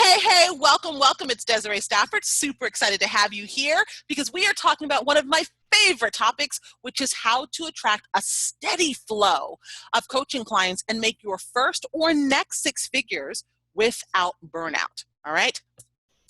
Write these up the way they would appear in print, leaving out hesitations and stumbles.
Hey, welcome. It's Desiree Stafford. Super excited to have you here because we are talking about one of my favorite topics, which is how to attract a steady flow of coaching clients and make your first or next six figures without burnout. All right.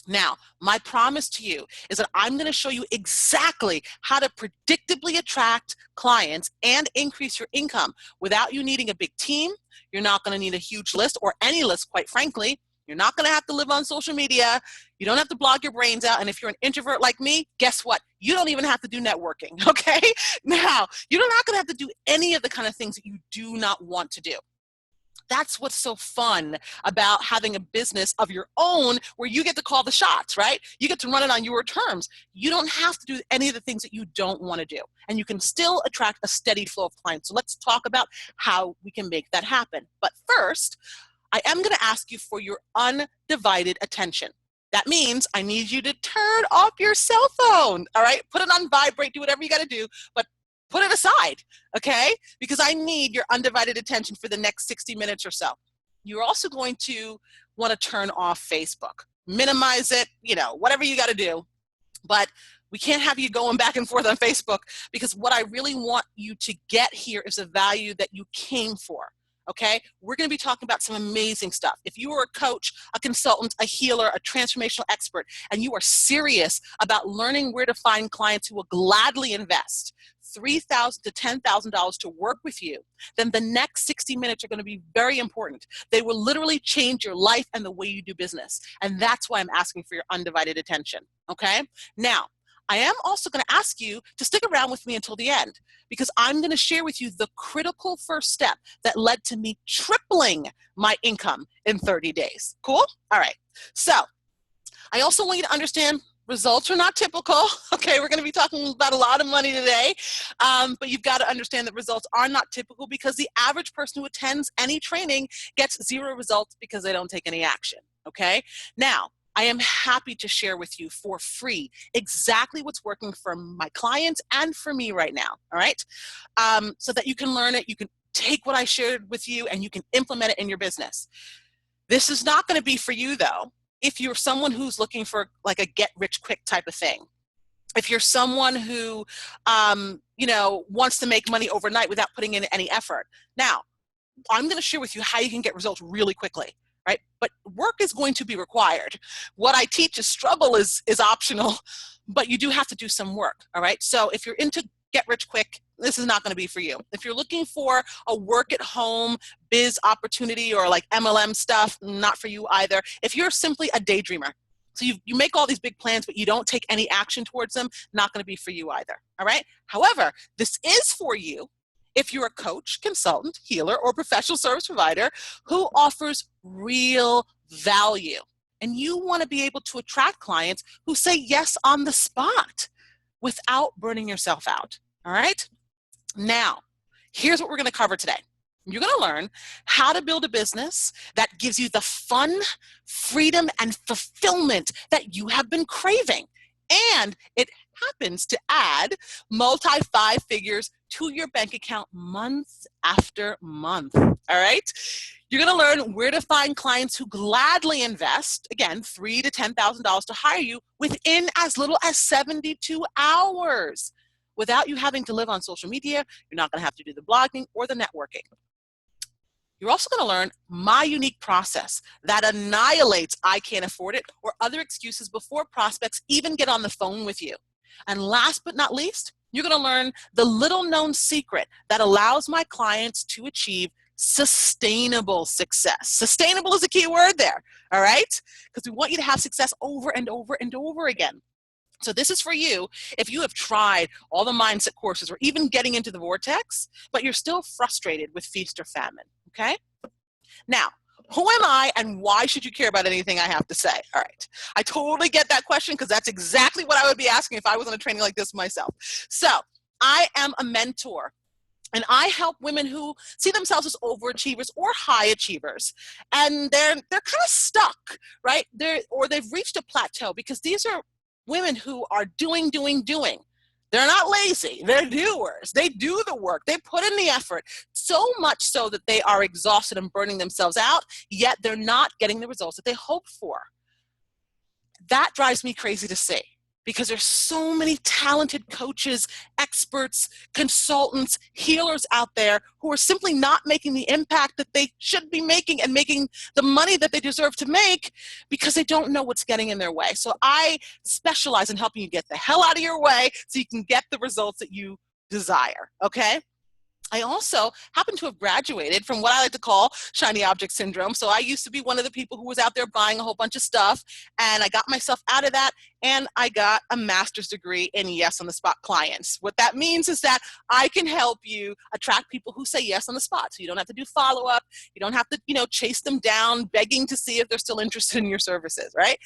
Now, my promise to you is that I'm going to show you exactly how to predictably attract clients and increase your income without you needing a big team. You're not going to need a huge list or any list, quite frankly. You're not going to have to live on social media. You don't have to blog your brains out. And if you're an introvert like me, guess what? You don't even have to do networking, okay? Now, you're not going to have to do any of the kind of things that you do not want to do. That's what's so fun about having a business of your own where you get to call the shots, right? You get to run it on your terms. You don't have to do any of the things that you don't want to do. And you can still attract a steady flow of clients. So let's talk about how we can make that happen. But first, I am going to ask you for your undivided attention. That means I need you to turn off your cell phone, all right? Put it on vibrate, do whatever you got to do, but put it aside, okay? Because I need your undivided attention for the next 60 minutes or so. You're also going to want to turn off Facebook. Minimize it, whatever you got to do. But we can't have you going back and forth on Facebook because what I really want you to get here is the value that you came for. Okay, we're going to be talking about some amazing stuff. If you are a coach, a consultant, a healer, a transformational expert, and you are serious about learning where to find clients who will gladly invest $3,000 to $10,000 to work with you, then the next 60 minutes are going to be very important. They will literally change your life and the way you do business. And that's why I'm asking for your undivided attention. Okay, now, I am also going to ask you to stick around with me until the end because I'm going to share with you the critical first step that led to me tripling my income in 30 days. Cool? All right. So I also want you to understand results are not typical. Okay, we're going to be talking about a lot of money today, but you've got to understand that results are not typical because the average person who attends any training gets zero results because they don't take any action. Okay? Now, I am happy to share with you for free exactly what's working for my clients and for me right now, all right? So that you can learn it, you can take what I shared with you and you can implement it in your business. This is not going to be for you though, if you're someone who's looking for like a get-rich-quick type of thing. If you're someone who, wants to make money overnight without putting in any effort. Now, I'm going to share with you how you can get results really quickly. Right? But work is going to be required. What I teach is struggle is optional, but you do have to do some work. All right. So if you're into get rich quick, this is not going to be for you. If you're looking for a work at home biz opportunity or like MLM stuff, not for you either. If you're simply a daydreamer, so you make all these big plans, but you don't take any action towards them, not going to be for you either. All right. However, this is for you if you're a coach, consultant, healer, or professional service provider who offers real value. And you want to be able to attract clients who say yes on the spot without burning yourself out. All right? Now, here's what we're going to cover today. You're going to learn how to build a business that gives you the fun, freedom, and fulfillment that you have been craving. And it happens to add multi-five figures to your bank account month after month. All right? You're going to learn where to find clients who gladly invest, again, $3,000 to $10,000 to hire you within as little as 72 hours. Without you having to live on social media, you're not going to have to do the blogging or the networking. You're also going to learn my unique process that annihilates I can't afford it or other excuses before prospects even get on the phone with you. And last but not least, you're going to learn the little known secret that allows my clients to achieve sustainable success. Sustainable is a key word there, all right? Because we want you to have success over and over and over again. So this is for you if you have tried all the mindset courses or even getting into the vortex, but you're still frustrated with feast or famine, okay? Now, who am I and why should you care about anything I have to say? All right. I totally get that question because that's exactly what I would be asking if I was in a training like this myself. So I am a mentor. And I help women who see themselves as overachievers or high achievers. And they're kind of stuck, right? They've reached a plateau because these are women who are doing. They're not lazy. They're doers. They do the work. They put in the effort, so much so that they are exhausted and burning themselves out, yet they're not getting the results that they hoped for. That drives me crazy to see, because there's so many talented coaches, experts, consultants, healers out there who are simply not making the impact that they should be making and making the money that they deserve to make, because they don't know what's getting in their way. So I specialize in helping you get the hell out of your way so you can get the results that you desire, okay? I also happen to have graduated from what I like to call shiny object syndrome. So I used to be one of the people who was out there buying a whole bunch of stuff, and I got myself out of that, and I got a master's degree in yes on the spot clients. What that means is that I can help you attract people who say yes on the spot. So you don't have to do follow-up. You don't have to, chase them down, begging to see if they're still interested in your services, right?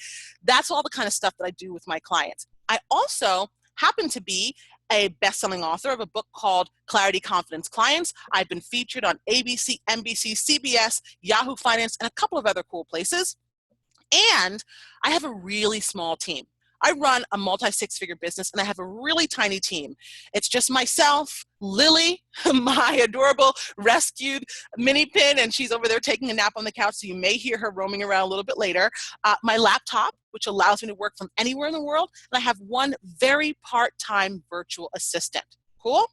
That's all the kind of stuff that I do with my clients. I also happen to be a best-selling author of a book called Clarity, Confidence, Clients. I've been featured on ABC, NBC, CBS, Yahoo Finance, and a couple of other cool places. And I have a really small team. I run a multi-six-figure business, and I have a really tiny team. It's just myself, Lily, my adorable rescued mini pin, and she's over there taking a nap on the couch, so you may hear her roaming around a little bit later. My laptop, which allows me to work from anywhere in the world, and I have one very part-time virtual assistant. Cool?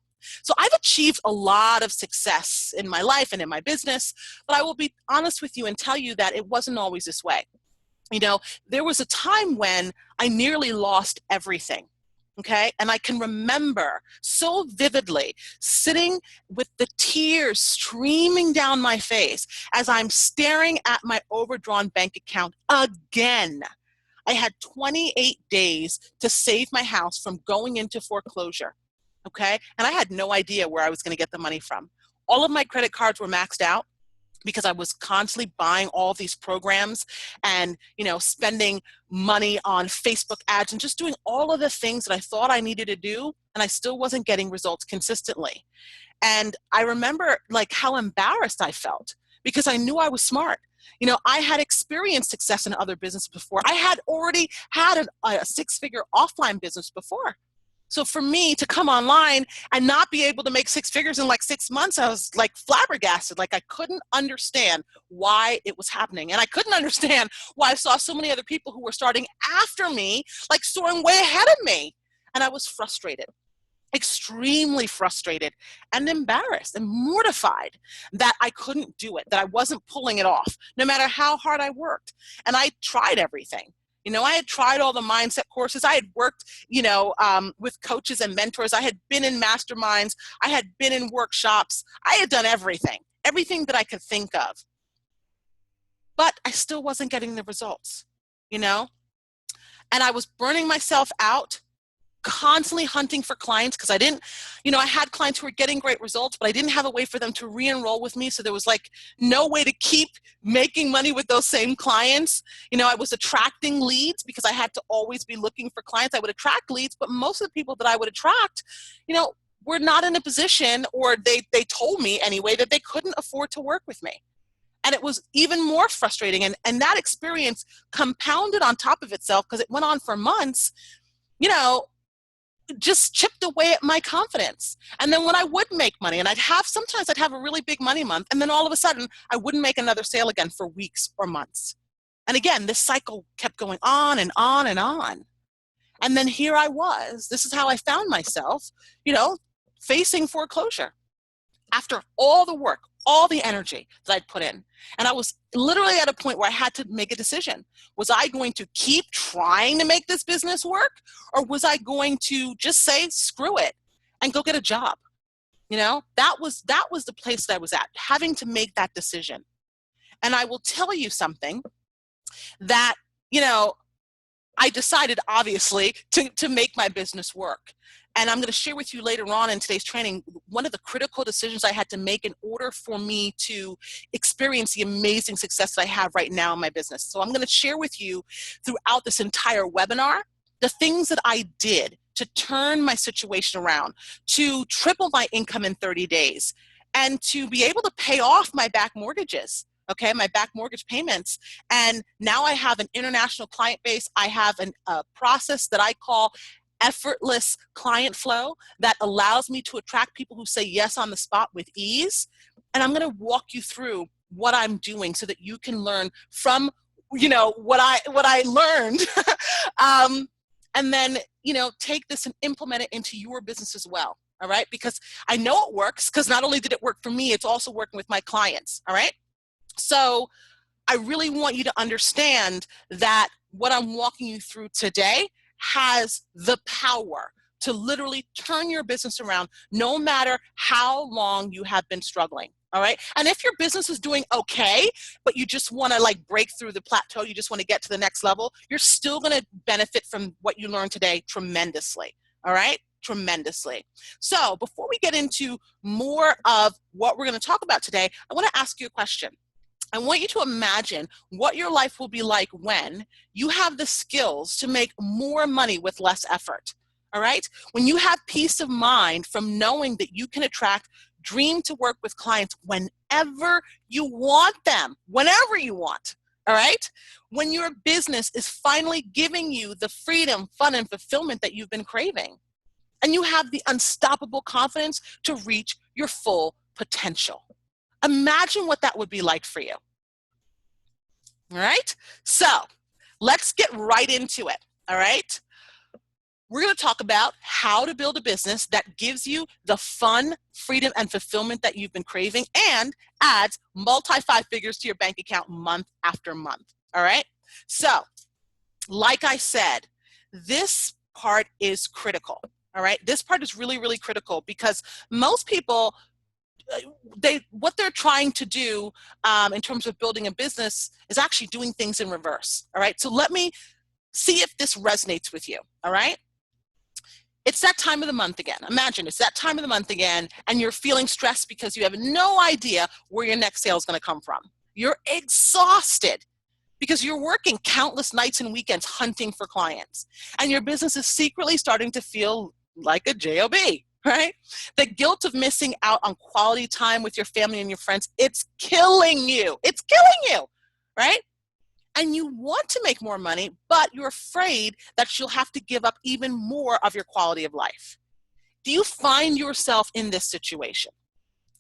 So I've achieved a lot of success in my life and in my business, but I will be honest with you and tell you that it wasn't always this way. There was a time when I nearly lost everything, okay? And I can remember so vividly sitting with the tears streaming down my face as I'm staring at my overdrawn bank account again. I had 28 days to save my house from going into foreclosure, okay? And I had no idea where I was going to get the money from. All of my credit cards were maxed out, because I was constantly buying all these programs and, spending money on Facebook ads and just doing all of the things that I thought I needed to do, and I still wasn't getting results consistently. And I remember how embarrassed I felt, because I knew I was smart. I had experienced success in other businesses before. I had already had a six-figure offline business before. So for me to come online and not be able to make six figures in 6 months, I was flabbergasted. I couldn't understand why it was happening. And I couldn't understand why I saw so many other people who were starting after me, soaring way ahead of me. And I was frustrated, extremely frustrated and embarrassed and mortified that I couldn't do it, that I wasn't pulling it off, no matter how hard I worked. And I tried everything. I had tried all the mindset courses. I had worked, with coaches and mentors. I had been in masterminds. I had been in workshops. I had done everything that I could think of. But I still wasn't getting the results, And I was burning myself out, constantly hunting for clients, because I didn't, I had clients who were getting great results, but I didn't have a way for them to re-enroll with me. So there was no way to keep making money with those same clients. I was attracting leads because I had to always be looking for clients. I would attract leads, but most of the people that I would attract, were not in a position, or they told me anyway, that they couldn't afford to work with me. And it was even more frustrating. And that experience compounded on top of itself, because it went on for months, just chipped away at my confidence. And then when I would make money, and sometimes I'd have a really big money month, and then all of a sudden I wouldn't make another sale again for weeks or months. And again, this cycle kept going on and on and on. And then here I was. This is how I found myself, facing foreclosure. After all the work, all the energy that I'd put in. And I was literally at a point where I had to make a decision. Was I going to keep trying to make this business work? Or was I going to just say, screw it, and go get a job? That was the place that I was at, having to make that decision. And I will tell you something that, I decided, obviously, to make my business work. And I'm going to share with you later on in today's training one of the critical decisions I had to make in order for me to experience the amazing success that I have right now in my business. So I'm going to share with you throughout this entire webinar the things that I did to turn my situation around, to triple my income in 30 days, and to be able to pay off my back mortgages. Okay, my back mortgage payments. And now I have an international client base. I have a process that I call effortless client flow that allows me to attract people who say yes on the spot with ease. And I'm going to walk you through what I'm doing so that you can learn from what I learned, and then, take this and implement it into your business as well. All right. Because I know it works, because not only did it work for me, it's also working with my clients. All right. So I really want you to understand that what I'm walking you through today has the power to literally turn your business around, no matter how long you have been struggling. All right. And if your business is doing okay, but you just want to break through the plateau, you just want to get to the next level, you're still going to benefit from what you learned today tremendously. All right. Tremendously. So before we get into more of what we're going to talk about today, I want to ask you a question. I want you to imagine what your life will be like when you have the skills to make more money with less effort. All right? When you have peace of mind from knowing that you can attract dream to work with clients whenever you want them, whenever you want. All right? When your business is finally giving you the freedom, fun, and fulfillment that you've been craving. And you have the unstoppable confidence to reach your full potential. Imagine what that would be like for you. All right? So let's get right into it. All right? We're going to talk about how to build a business that gives you the fun, freedom, and fulfillment that you've been craving and adds multi-five figures to your bank account month after month. All right? So, like I said, this part is critical. All right? This part is really, really critical because most people, what they're trying to do in terms of building a business is actually doing things in reverse. All right? So let me see if this resonates with you. All right? It's that time of the month again. Imagine it's that time of the month again, and you're feeling stressed because you have no idea where your next sale is going to come from. You're exhausted because you're working countless nights and weekends hunting for clients, and your business is secretly starting to feel like a job, right? The guilt of missing out on quality time with your family and your friends, it's killing you. It's killing you, right? And you want to make more money, but you're afraid that you'll have to give up even more of your quality of life. Do you find yourself in this situation?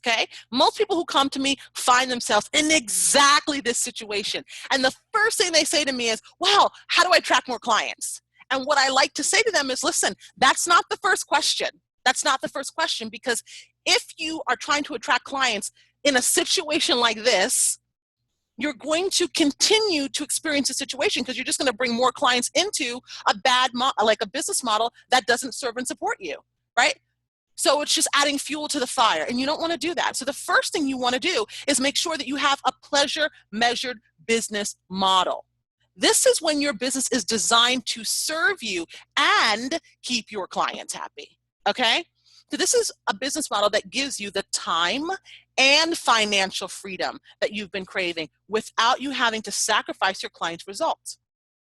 Okay? Most people who come to me find themselves in exactly this situation. And the first thing they say to me is, wow, how do I attract more clients? And what I like to say to them is, listen, that's not the first question. That's not the first question, because if you are trying to attract clients in a situation like this, you're going to continue to experience a situation because you're just going to bring more clients into a bad, like a business model that doesn't serve and support you, right? So it's just adding fuel to the fire, and you don't want to do that. So the first thing you want to do is make sure that you have a pleasure-measured business model. This is when your business is designed to serve you and keep your clients happy, okay? So this is a business model that gives you the time and financial freedom that you've been craving without you having to sacrifice your clients' results.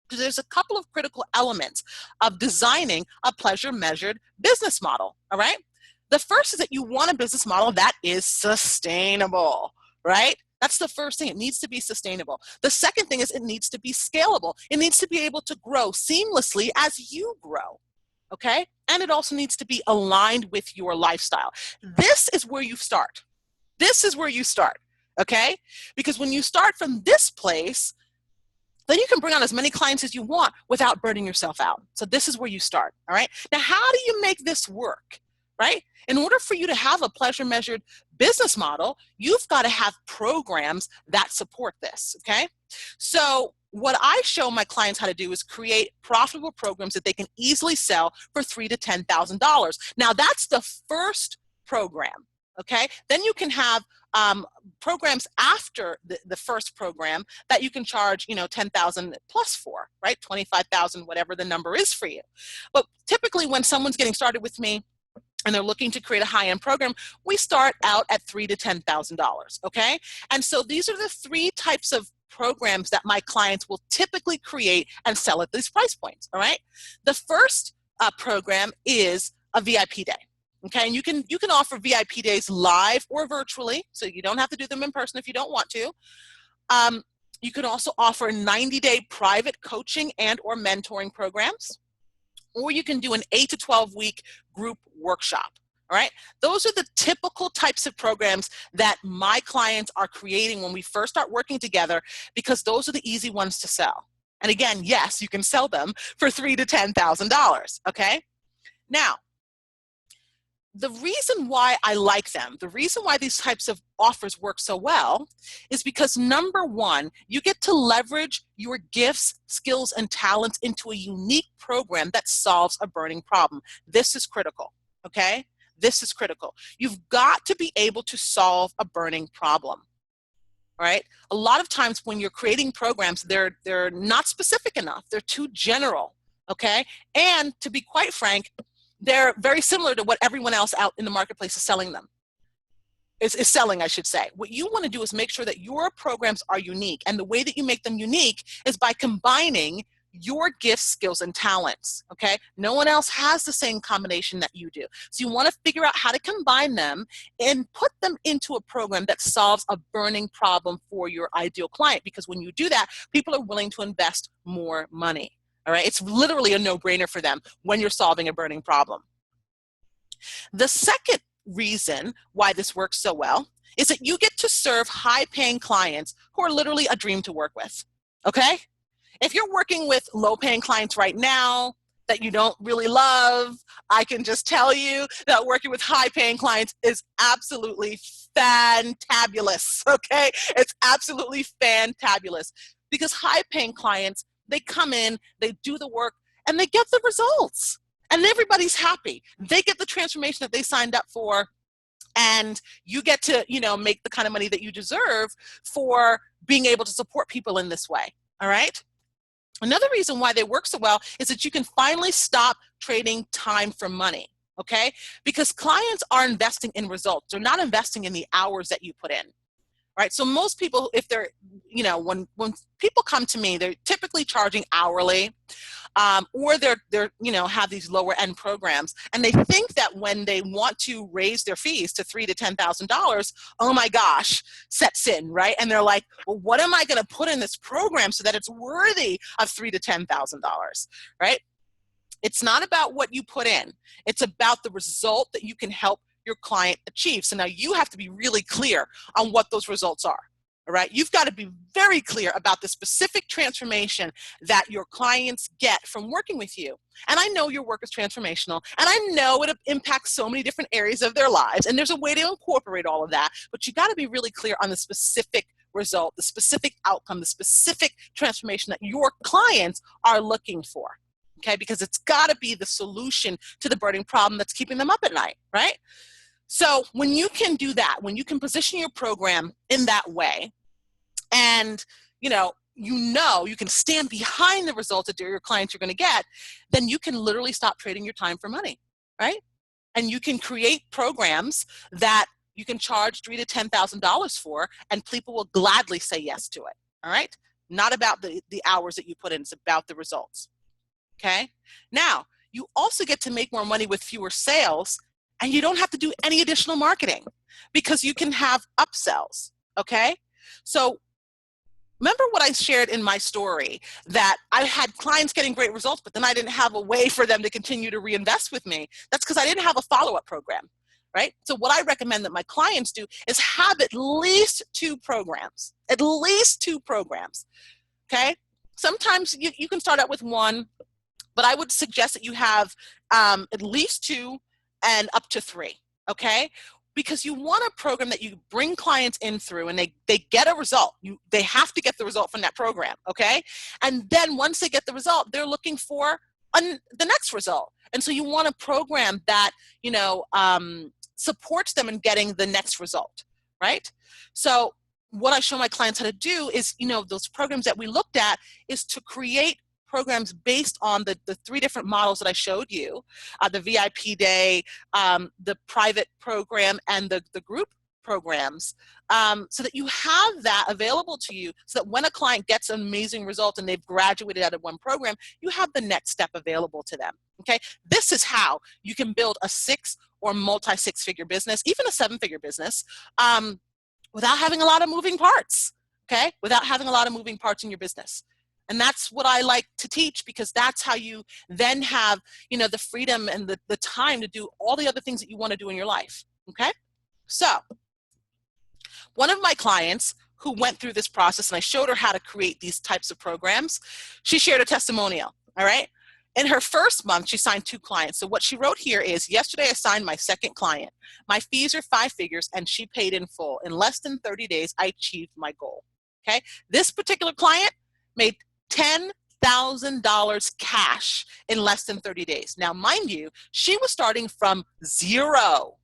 Because there's a couple of critical elements of designing a pleasure-measured business model, all right? The first is that you want a business model that is sustainable, right? That's the first thing. It needs to be sustainable. The second thing is it needs to be scalable. It needs to be able to grow seamlessly as you grow, okay? And it also needs to be aligned with your lifestyle. This is where you start. This is where you start, okay? Because when you start from this place, then you can bring on as many clients as you want without burning yourself out. So this is where you start, all right? Now, how do you make this work, right? In order for you to have a pleasure-measured business model, you've got to have programs that support this, okay? So what I show my clients how to do is create profitable programs that they can easily sell for $3,000 to $10,000. Now, that's the first program. Okay, then you can have programs after the first program that you can charge, $10,000 plus for, right? $25,000, whatever the number is for you. But typically, when someone's getting started with me and they're looking to create a high-end program, we start out at $3,000 to $10,000. Okay, and so these are the three types of programs that my clients will typically create and sell at these price points. All right, the first program is a VIP day. Okay, and you can offer VIP days live or virtually, so you don't have to do them in person if you don't want to. You can also offer 90-day private coaching and or mentoring programs, or you can do an 8 to 12 week group workshop. All right. Those are the typical types of programs that my clients are creating when we first start working together, because those are the easy ones to sell. And again, yes, you can sell them for $3,000 to $10,000. Okay. Now, the reason why I like them, the reason why these types of offers work so well, is because number one, you get to leverage your gifts, skills, and talents into a unique program that solves a burning problem. This is critical. Okay. This is critical. You've got to be able to solve a burning problem, right? A lot of times when you're creating programs, they're not specific enough. They're too general, okay? And to be quite frank, they're very similar to what everyone else out in the marketplace is selling them. Is selling, I should say. What you want to do is make sure that your programs are unique. And the way that you make them unique is by combining your gifts, skills, and talents, okay? No one else has the same combination that you do. So you want to figure out how to combine them and put them into a program that solves a burning problem for your ideal client, because when you do that, people are willing to invest more money, all right? It's literally a no-brainer for them when you're solving a burning problem. The second reason why this works so well is that you get to serve high-paying clients who are literally a dream to work with, okay? If you're working with low-paying clients right now that you don't really love, I can just tell you that working with high-paying clients is absolutely fantabulous, okay? It's absolutely fantabulous, because high-paying clients, they come in, they do the work, and they get the results. And everybody's happy. They get the transformation that they signed up for, and you get to, make the kind of money that you deserve for being able to support people in this way, all right? Another reason why they work so well is that you can finally stop trading time for money, okay? Because clients are investing in results. They're not investing in the hours that you put in, right? So most people, if they're, when people come to me, they're typically charging hourly, or they're have these lower end programs, and they think that when they want to raise their fees to $3,000 to $10,000, oh my gosh, sets in, right? And they're like, well, what am I going to put in this program so that it's worthy of $3,000 to $10,000, right? It's not about what you put in. It's about the result that you can help your client achieve. So now you have to be really clear on what those results are. All right, you've got to be very clear about the specific transformation that your clients get from working with you. And I know your work is transformational, and I know it impacts so many different areas of their lives, and there's a way to incorporate all of that, but you got to be really clear on the specific result, the specific outcome, the specific transformation that your clients are looking for, okay? Because it's got to be the solution to the burning problem that's keeping them up at night, right? So when you can do that, when you can position your program in that way, and you can stand behind the results that your clients are going to get, then you can literally stop trading your time for money, right? And you can create programs that you can charge $3,000 to $10,000 for, and people will gladly say yes to it. All right? Not about the hours that you put in; it's about the results. Okay? Now, you also get to make more money with fewer sales. And you don't have to do any additional marketing, because you can have upsells, okay? So remember what I shared in my story, that I had clients getting great results, but then I didn't have a way for them to continue to reinvest with me. That's because I didn't have a follow-up program, right? So what I recommend that my clients do is have at least 2 programs, okay? Sometimes you can start out with 1, but I would suggest that you have at least 2 and up to 3, okay? Because you want a program that you bring clients in through, and they get a result. They have to get the result from that program, okay? And then once they get the result, they're looking for the next result. And so you want a program that, supports them in getting the next result, right? So what I show my clients how to do is, those programs that we looked at, is to create programs based on the 3 different models that I showed you, the VIP day, the private program, and the group programs, so that you have that available to you, so that when a client gets an amazing result and they've graduated out of one program, you have the next step available to them, okay? This is how you can build a 6 or multi-6-figure business, even a 7-figure business, without having a lot of moving parts, okay? Without having a lot of moving parts in your business. And that's what I like to teach, because that's how you then have, the freedom and the time to do all the other things that you want to do in your life. Okay? So one of my clients who went through this process, and I showed her how to create these types of programs, she shared a testimonial. All right? In her first month, she signed 2 clients. So what she wrote here is, yesterday I signed my second client. My fees are 5 figures and she paid in full. In less than 30 days, I achieved my goal. Okay? This particular client made $10,000 cash in less than 30 days. Now, mind you, she was starting from zero.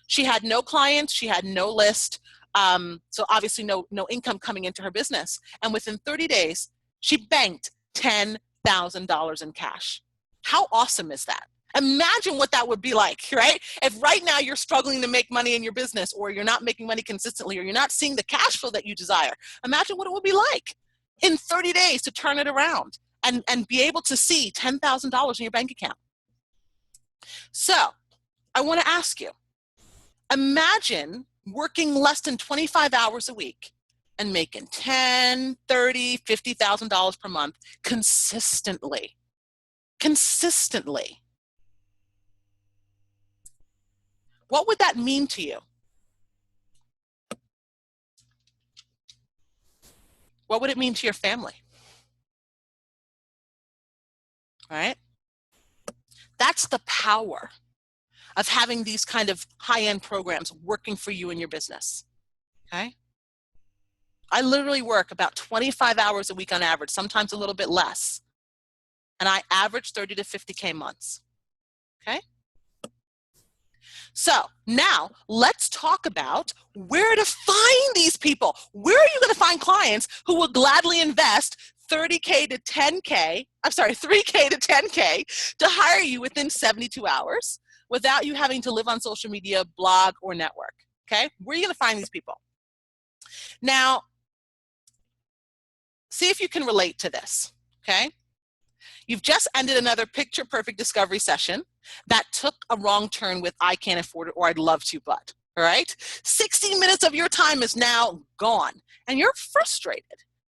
She had no clients. She had no list. So obviously no income coming into her business. And within 30 days, she banked $10,000 in cash. How awesome is that? Imagine what that would be like, right? If right now you're struggling to make money in your business, or you're not making money consistently, or you're not seeing the cash flow that you desire. Imagine what it would be like in 30 days to turn it around and be able to see $10,000 in your bank account. So I want to ask you, imagine working less than 25 hours a week and making $10,000, $30,000, $50,000 per month consistently. What would that mean to you? What would it mean to your family? All right? That's the power of having these kind of high-end programs working for you in your business. Okay? I literally work about 25 hours a week on average, sometimes a little bit less. And I average 30 to 50K months. Okay? So now let's talk about where to find these people. Where are you going to find clients who will gladly invest 3K to 10K to hire you within 72 hours without you having to live on social media, blog, or network? Okay? Where are you going to find these people? Now, see if you can relate to this. Okay? You've just ended another picture perfect discovery session that took a wrong turn with I can't afford it, or I'd love to, but, all right? 60 minutes of your time is now gone, and you're frustrated,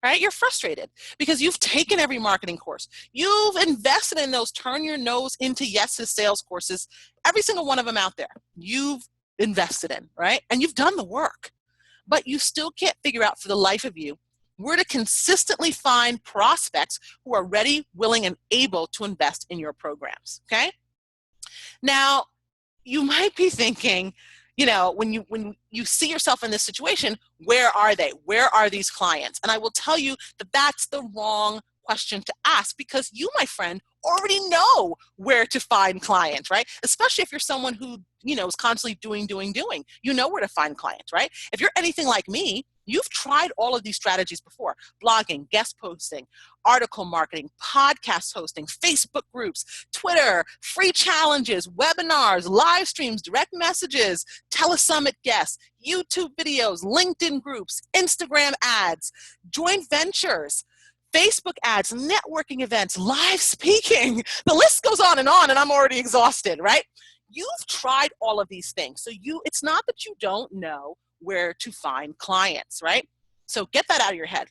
right? You're frustrated because you've taken every marketing course. You've invested in those turn your nose into yeses sales courses, every single one of them out there. You've invested in, right? And you've done the work, but you still can't figure out for the life of you where to consistently find prospects who are ready, willing, and able to invest in your programs, okay? Now, you might be thinking, when you see yourself in this situation, where are they? Where are these clients? And I will tell you that that's the wrong question to ask, because you, my friend, already know where to find clients, right? Especially if you're someone who, is constantly doing. You know where to find clients, right? If you're anything like me, you've tried all of these strategies before: blogging, guest posting, article marketing, podcast hosting, Facebook groups, Twitter, free challenges, webinars, live streams, direct messages, telesummit guests, YouTube videos, LinkedIn groups, Instagram ads, joint ventures, Facebook ads, networking events, live speaking. The list goes on, and I'm already exhausted, right? You've tried all of these things. So it's not that you don't know where to find clients, right? So get that out of your head.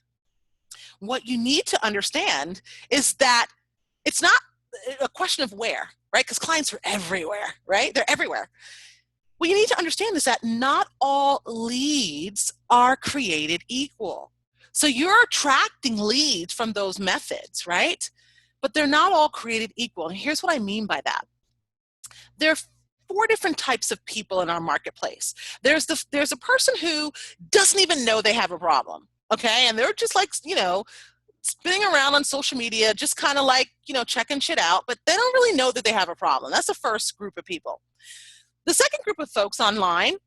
What you need to understand is that it's not a question of where, right? Because clients are everywhere, right? They're everywhere. What you need to understand is that not all leads are created equal. So you're attracting leads from those methods, right? But they're not all created equal. And here's what I mean by that. There are 4 different types of people in our marketplace. There's a person who doesn't even know they have a problem, okay? And they're just like, spinning around on social media, just kind of like, checking shit out, but they don't really know that they have a problem. That's the first group of people. The second group of folks online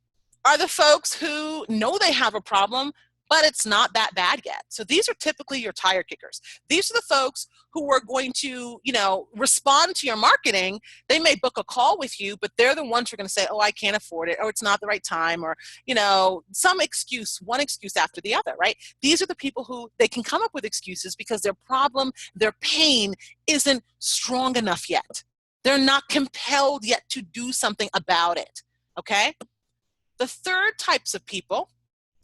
are the folks who know they have a problem, but it's not that bad yet. So these are typically your tire kickers. These are the folks who are going to, respond to your marketing. They may book a call with you, but they're the ones who are going to say, oh, I can't afford it, or it's not the right time, or, some excuse, one excuse after the other, right? These are the people who they can come up with excuses because their problem, their pain isn't strong enough yet. They're not compelled yet to do something about it, okay? The third types of people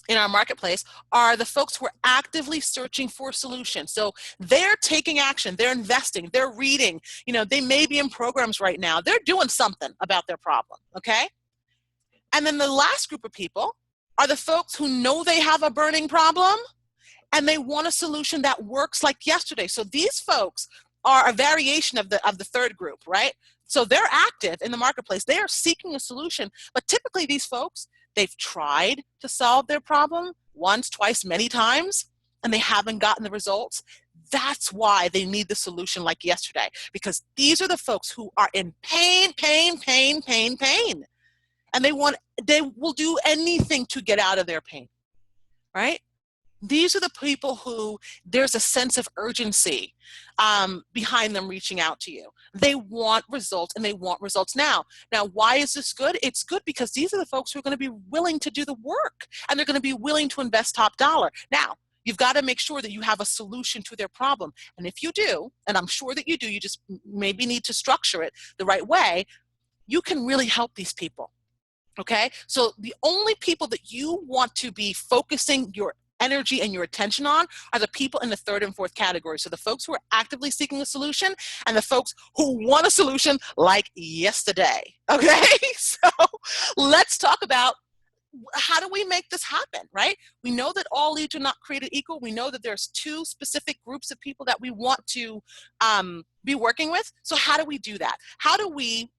in our marketplace are the folks who are actively searching for solutions. So they're taking action, they're investing, they're reading, they may be in programs right now. They're doing something about their problem, okay? And then the last group of people are the folks who know they have a burning problem and they want a solution that works like yesterday. So these folks are a variation of the third group, right? So they're active in the marketplace. They are seeking a solution, but typically these folks, they've tried to solve their problem once, twice, many times, and they haven't gotten the results. That's why they need the solution like yesterday, because these are the folks who are in pain, and they will do anything to get out of their pain, right? These are the people who there's a sense of urgency behind them reaching out to you. They want results, and they want results now. Now, why is this good? It's good because these are the folks who are going to be willing to do the work, and they're going to be willing to invest top dollar. Now, you've got to make sure that you have a solution to their problem. And if you do, and I'm sure that you do, you just maybe need to structure it the right way, you can really help these people. Okay? So the only people that you want to be focusing your energy and your attention on are the people in the third and fourth category. So the folks who are actively seeking a solution and the folks who want a solution like yesterday. Okay? So let's talk about how do we make this happen, right? We know that all leads are not created equal. We know that there's two specific groups of people that we want to be working with. So how do we do that? How do we,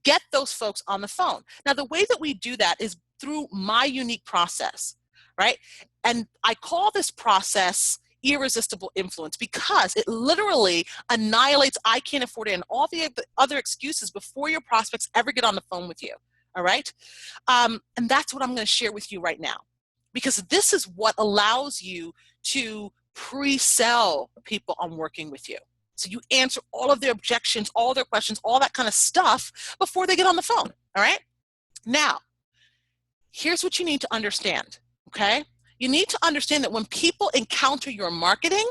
get those folks on the phone? Now, the way that we do that is through my unique process, right? And I call this process irresistible influence because it literally annihilates I can't afford it and all the other excuses before your prospects ever get on the phone with you, all right? And that's what I'm going to share with you right now, because this is what allows you to pre-sell people on working with you. So you answer all of their objections, all their questions, all that kind of stuff before they get on the phone, all right? Now, here's what you need to understand, okay? You need to understand that when people encounter your marketing,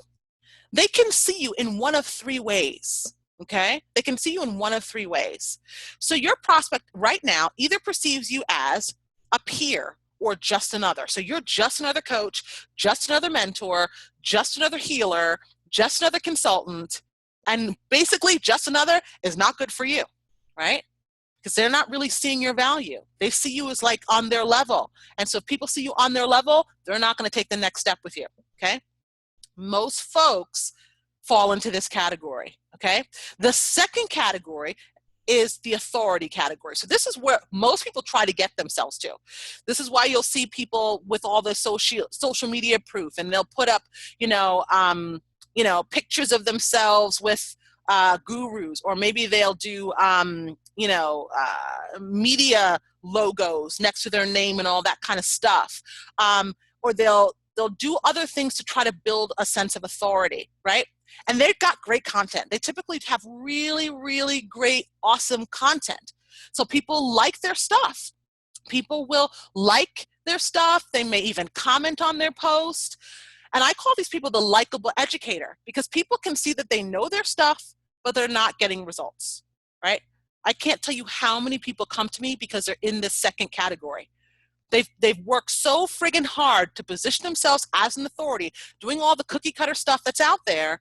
they can see you in one of three ways, okay? They can see you in one of three ways. So your prospect right now either perceives you as a peer or just another. So you're just another coach, just another mentor, just another healer, just another consultant, and basically just another is not good for you, right? Because they're not really seeing your value. They see you as like on their level. And so if people see you on their level, they're not going to take the next step with you, okay? Most folks fall into this category, okay? The second category is the authority category. So this is where most people try to get themselves to. This is why you'll see people with all the social media proof, and they'll put up, pictures of themselves with gurus, or maybe they'll do, media logos next to their name and all that kind of stuff. Or they'll do other things to try to build a sense of authority, right? And they've got great content. They typically have really, really great, awesome content. So people like their stuff. People will like their stuff. They may even comment on their post. And I call these people the likable educator, because people can see that they know their stuff, but they're not getting results, right? I can't tell you how many people come to me because they're in this second category. They've worked so friggin' hard to position themselves as an authority, doing all the cookie cutter stuff that's out there,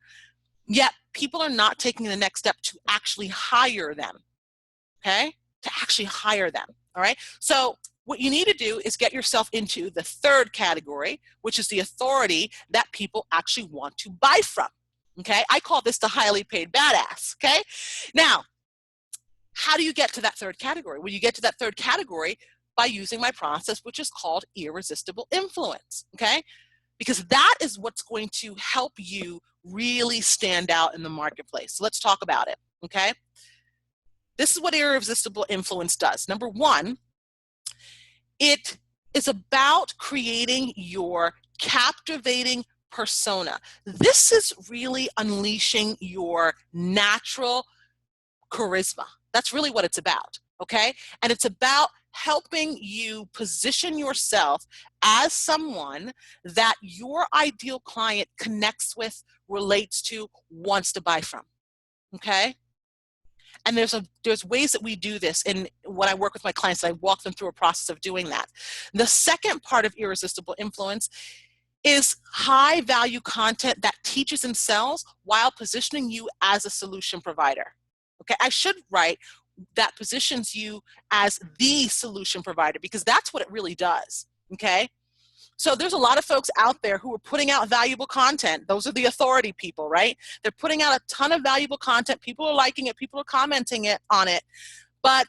yet people are not taking the next step to actually hire them, okay? To actually hire them, all right? So what you need to do is get yourself into the third category, which is the authority that people actually want to buy from, okay? I call this the highly paid badass, okay? Now, how do you get to that third category? Well, you get to that third category by using my process, which is called irresistible influence, okay? Because that is what's going to help you really stand out in the marketplace. So let's talk about it, okay? This is what irresistible influence does. Number one, it is about creating your captivating persona. This is really unleashing your natural charisma. That's really what it's about, okay? And it's about helping you position yourself as someone that your ideal client connects with, relates to, wants to buy from, okay? And there's ways that we do this. And when I work with my clients, I walk them through a process of doing that. The second part of irresistible influence is high value content that teaches and sells while positioning you as a solution provider. Okay, I should write that positions you as the solution provider, because that's what it really does. Okay, so there's a lot of folks out there who are putting out valuable content. Those are the authority people, right? They're putting out a ton of valuable content. People are liking it. People are commenting on it. But,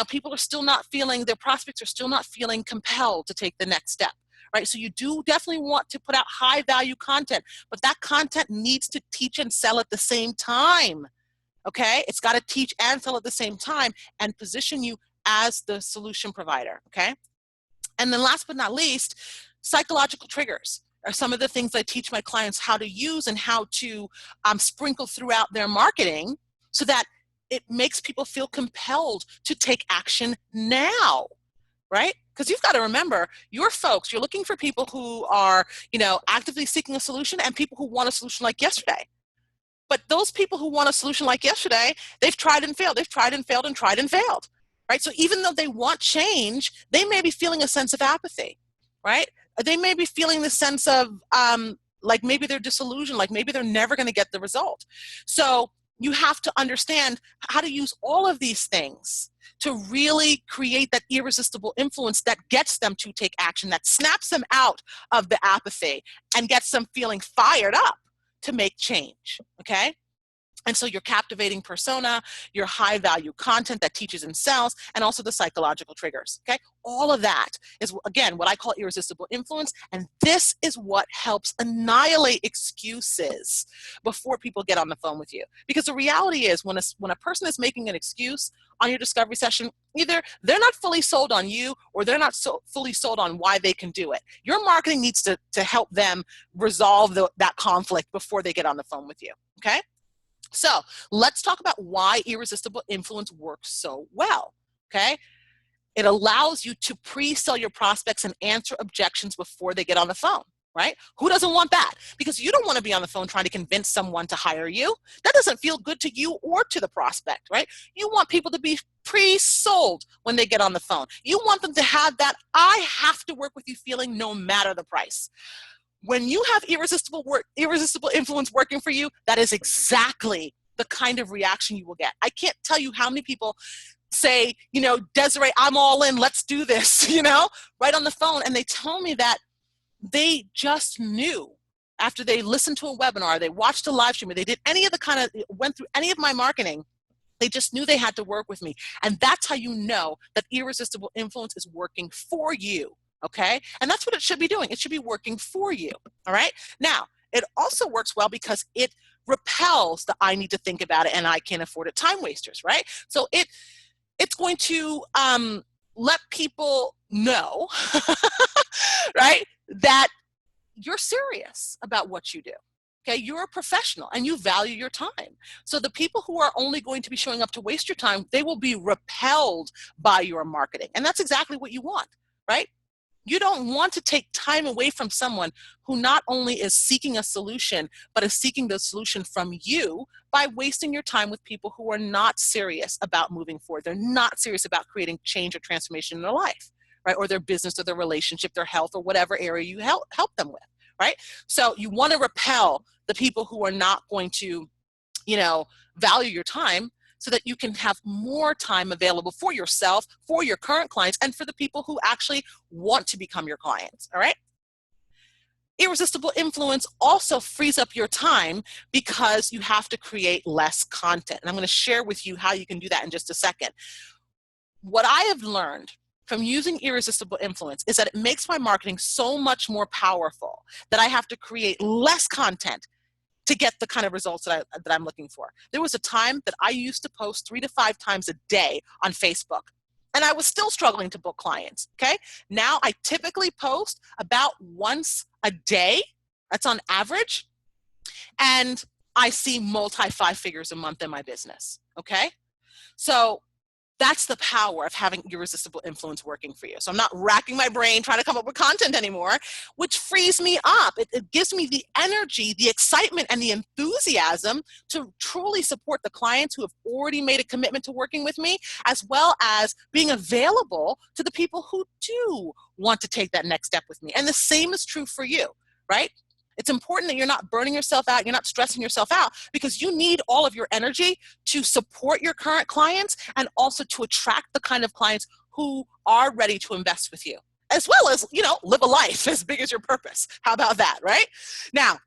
people are still not feeling, their prospects are still not feeling compelled to take the next step, right? So you do definitely want to put out high value content, but that content needs to teach and sell at the same time, okay? It's got to teach and sell at the same time and position you as the solution provider, okay? And then last but not least, psychological triggers are some of the things I teach my clients how to use and how to sprinkle throughout their marketing so that it makes people feel compelled to take action now, right? Because you've got to remember, you're looking for people who are, actively seeking a solution and people who want a solution like yesterday. But those people who want a solution like yesterday, they've tried and failed. They've tried and failed and tried and failed, right? So even though they want change, they may be feeling a sense of apathy, right? They may be feeling the sense of like maybe they're disillusioned, like maybe they're never going to get the result. So you have to understand how to use all of these things to really create that irresistible influence that gets them to take action, that snaps them out of the apathy and gets them feeling fired up to make change, okay? And so your captivating persona, your high value content that teaches and sells, and also the psychological triggers, okay? All of that is, again, what I call irresistible influence, and this is what helps annihilate excuses before people get on the phone with you. Because the reality is when a person is making an excuse on your discovery session, either they're not fully sold on you or they're not fully sold on why they can do it. Your marketing needs to help them resolve that conflict before they get on the phone with you, okay? So let's talk about why irresistible influence works so well, okay? It allows you to pre-sell your prospects and answer objections before they get on the phone, right? Who doesn't want that? Because you don't want to be on the phone trying to convince someone to hire you. That doesn't feel good to you or to the prospect, right? You want people to be pre-sold when they get on the phone. You want them to have that I have to work with you feeling no matter the price. When you have irresistible influence working for you, that is exactly the kind of reaction you will get. I can't tell you how many people say, Desiree, I'm all in, let's do this, right on the phone. And they tell me that they just knew after they listened to a webinar, they watched a live stream, or they did went through any of my marketing, they just knew they had to work with me. And that's how you know that irresistible influence is working for you. Okay? And that's what it should be doing. It should be working for you. All right? Now, it also works well because it repels the I need to think about it and I can't afford it time wasters, right? So it's going to let people know, right, that you're serious about what you do. Okay, you're a professional and you value your time. So the people who are only going to be showing up to waste your time, they will be repelled by your marketing. And that's exactly what you want, right? You don't want to take time away from someone who not only is seeking a solution, but is seeking the solution from you by wasting your time with people who are not serious about moving forward. They're not serious about creating change or transformation in their life, right? Or their business or their relationship, their health, or whatever area you help them with, right? So you want to repel the people who are not going to, value your time, so that you can have more time available for yourself, for your current clients, and for the people who actually want to become your clients, all right? Irresistible influence also frees up your time because you have to create less content. And I'm going to share with you how you can do that in just a second. What I have learned from using irresistible influence is that it makes my marketing so much more powerful that I have to create less content to get the kind of results that I'm looking for. There was a time that I used to post 3 to 5 times a day on Facebook, and I was still struggling to book clients, okay? Now I typically post about once a day. That's on average. And I see multi 5 figures a month in my business, okay? So That's the power of having irresistible influence working for you. So I'm not racking my brain trying to come up with content anymore, which frees me up. It gives me the energy, the excitement, and the enthusiasm to truly support the clients who have already made a commitment to working with me, as well as being available to the people who do want to take that next step with me. And the same is true for you, right? It's important that you're not burning yourself out, you're not stressing yourself out, because you need all of your energy to support your current clients and also to attract the kind of clients who are ready to invest with you, as well as, live a life as big as your purpose. How about that, right? Now,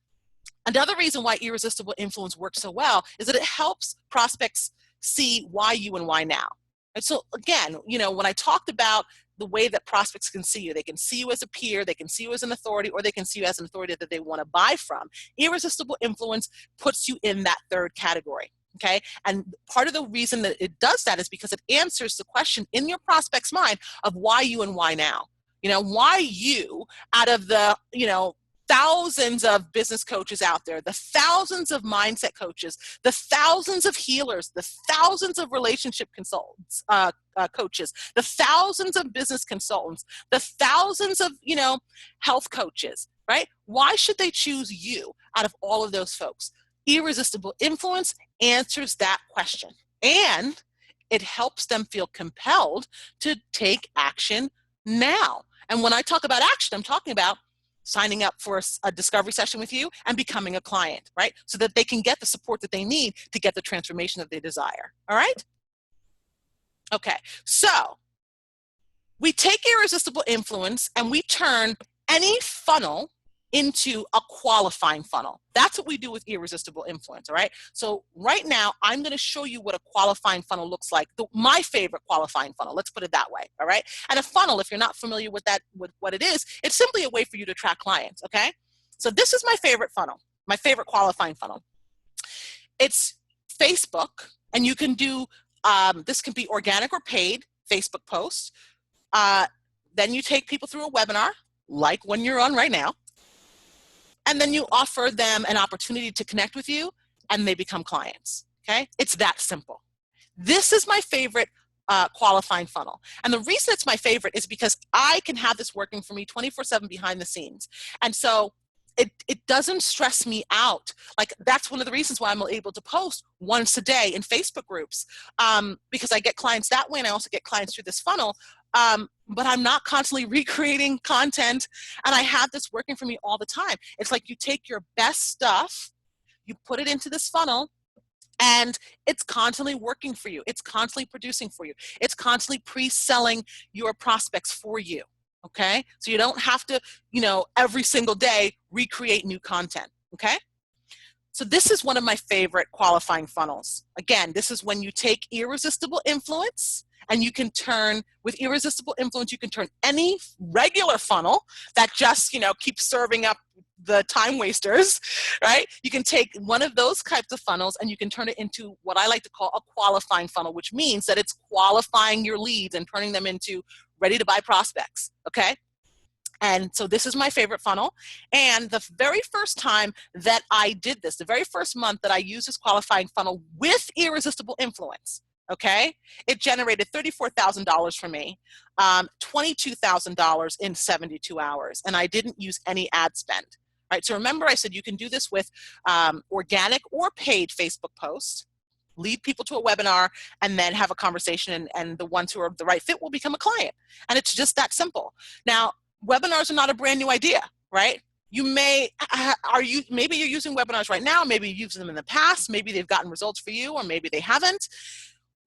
another reason why irresistible influence works so well is that it helps prospects see why you and why now. And so again, when I talked about the way that prospects can see you as a peer, they can see you as an authority, or they can see you as an authority that they want to buy from. Irresistible influence puts you in that third category. Okay. And part of the reason that it does that is because it answers the question in your prospect's mind of why you and why now. Why you out of the, thousands of business coaches out there, the thousands of mindset coaches, the thousands of healers, the thousands of relationship consultants, coaches, the thousands of business consultants, the thousands of, health coaches, right? Why should they choose you out of all of those folks? Irresistible influence answers that question, and it helps them feel compelled to take action now. And when I talk about action, I'm talking about signing up for a discovery session with you and becoming a client, right? So that they can get the support that they need to get the transformation that they desire, all right? Okay, so we take irresistible influence and we turn any funnel into a qualifying funnel. That's what we do with irresistible influence, all right? So right now, I'm gonna show you what a qualifying funnel looks like, my favorite qualifying funnel, let's put it that way, all right? And a funnel, if you're not familiar with what it is, it's simply a way for you to attract clients, okay? So this is my favorite funnel, my favorite qualifying funnel. It's Facebook, and you can do, this can be organic or paid Facebook posts. Then you take people through a webinar, like one you're on right now, and then you offer them an opportunity to connect with you, and they become clients, okay? It's that simple. This is my favorite qualifying funnel. And the reason it's my favorite is because I can have this working for me 24/7 behind the scenes. And so it doesn't stress me out. Like, that's one of the reasons why I'm able to post once a day in Facebook groups, because I get clients that way, and I also get clients through this funnel. But I'm not constantly recreating content, and I have this working for me all the time. It's like you take your best stuff, you put it into this funnel, and it's constantly working for you. It's constantly producing for you. It's constantly pre-selling your prospects for you, okay? So you don't have to, every single day recreate new content, okay? So this is one of my favorite qualifying funnels. Again, this is when you take irresistible influence, and you can turn, with irresistible influence, you can turn any regular funnel that just, keeps serving up the time wasters, right? You can take one of those types of funnels and you can turn it into what I like to call a qualifying funnel, which means that it's qualifying your leads and turning them into ready to buy prospects, okay? And so this is my favorite funnel. And the very first time that I did this, the very first month that I used this qualifying funnel with irresistible influence, okay, it generated $34,000 for me, $22,000 in 72 hours, and I didn't use any ad spend. Right, so remember I said you can do this with organic or paid Facebook posts, lead people to a webinar, and then have a conversation, and the ones who are the right fit will become a client. And it's just that simple. Now, webinars are not a brand new idea, right? Maybe you're using webinars right now, maybe you've used them in the past, maybe they've gotten results for you, or maybe they haven't.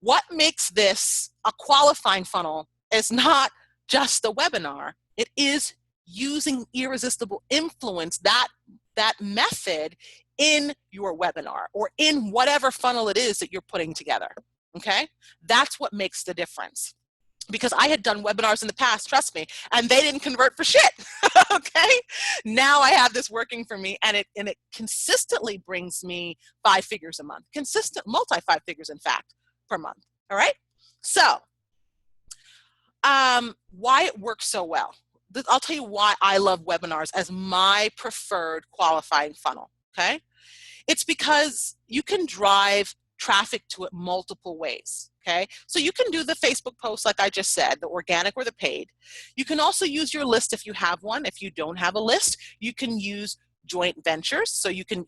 What makes this a qualifying funnel is not just the webinar, it is using irresistible influence, that method, in your webinar or in whatever funnel it is that you're putting together, okay? That's what makes the difference. Because I had done webinars in the past, trust me, and they didn't convert for shit, okay? Now I have this working for me, and it consistently brings me 5 figures a month, multi-5 figures, in fact, per month, all right? So, why it works so well. I'll tell you why I love webinars as my preferred qualifying funnel, okay? It's because you can drive traffic to it multiple ways, okay? So you can do the Facebook post like I just said, the organic or the paid. You can also use your list if you have one. If you don't have a list, you can use joint ventures. So you can,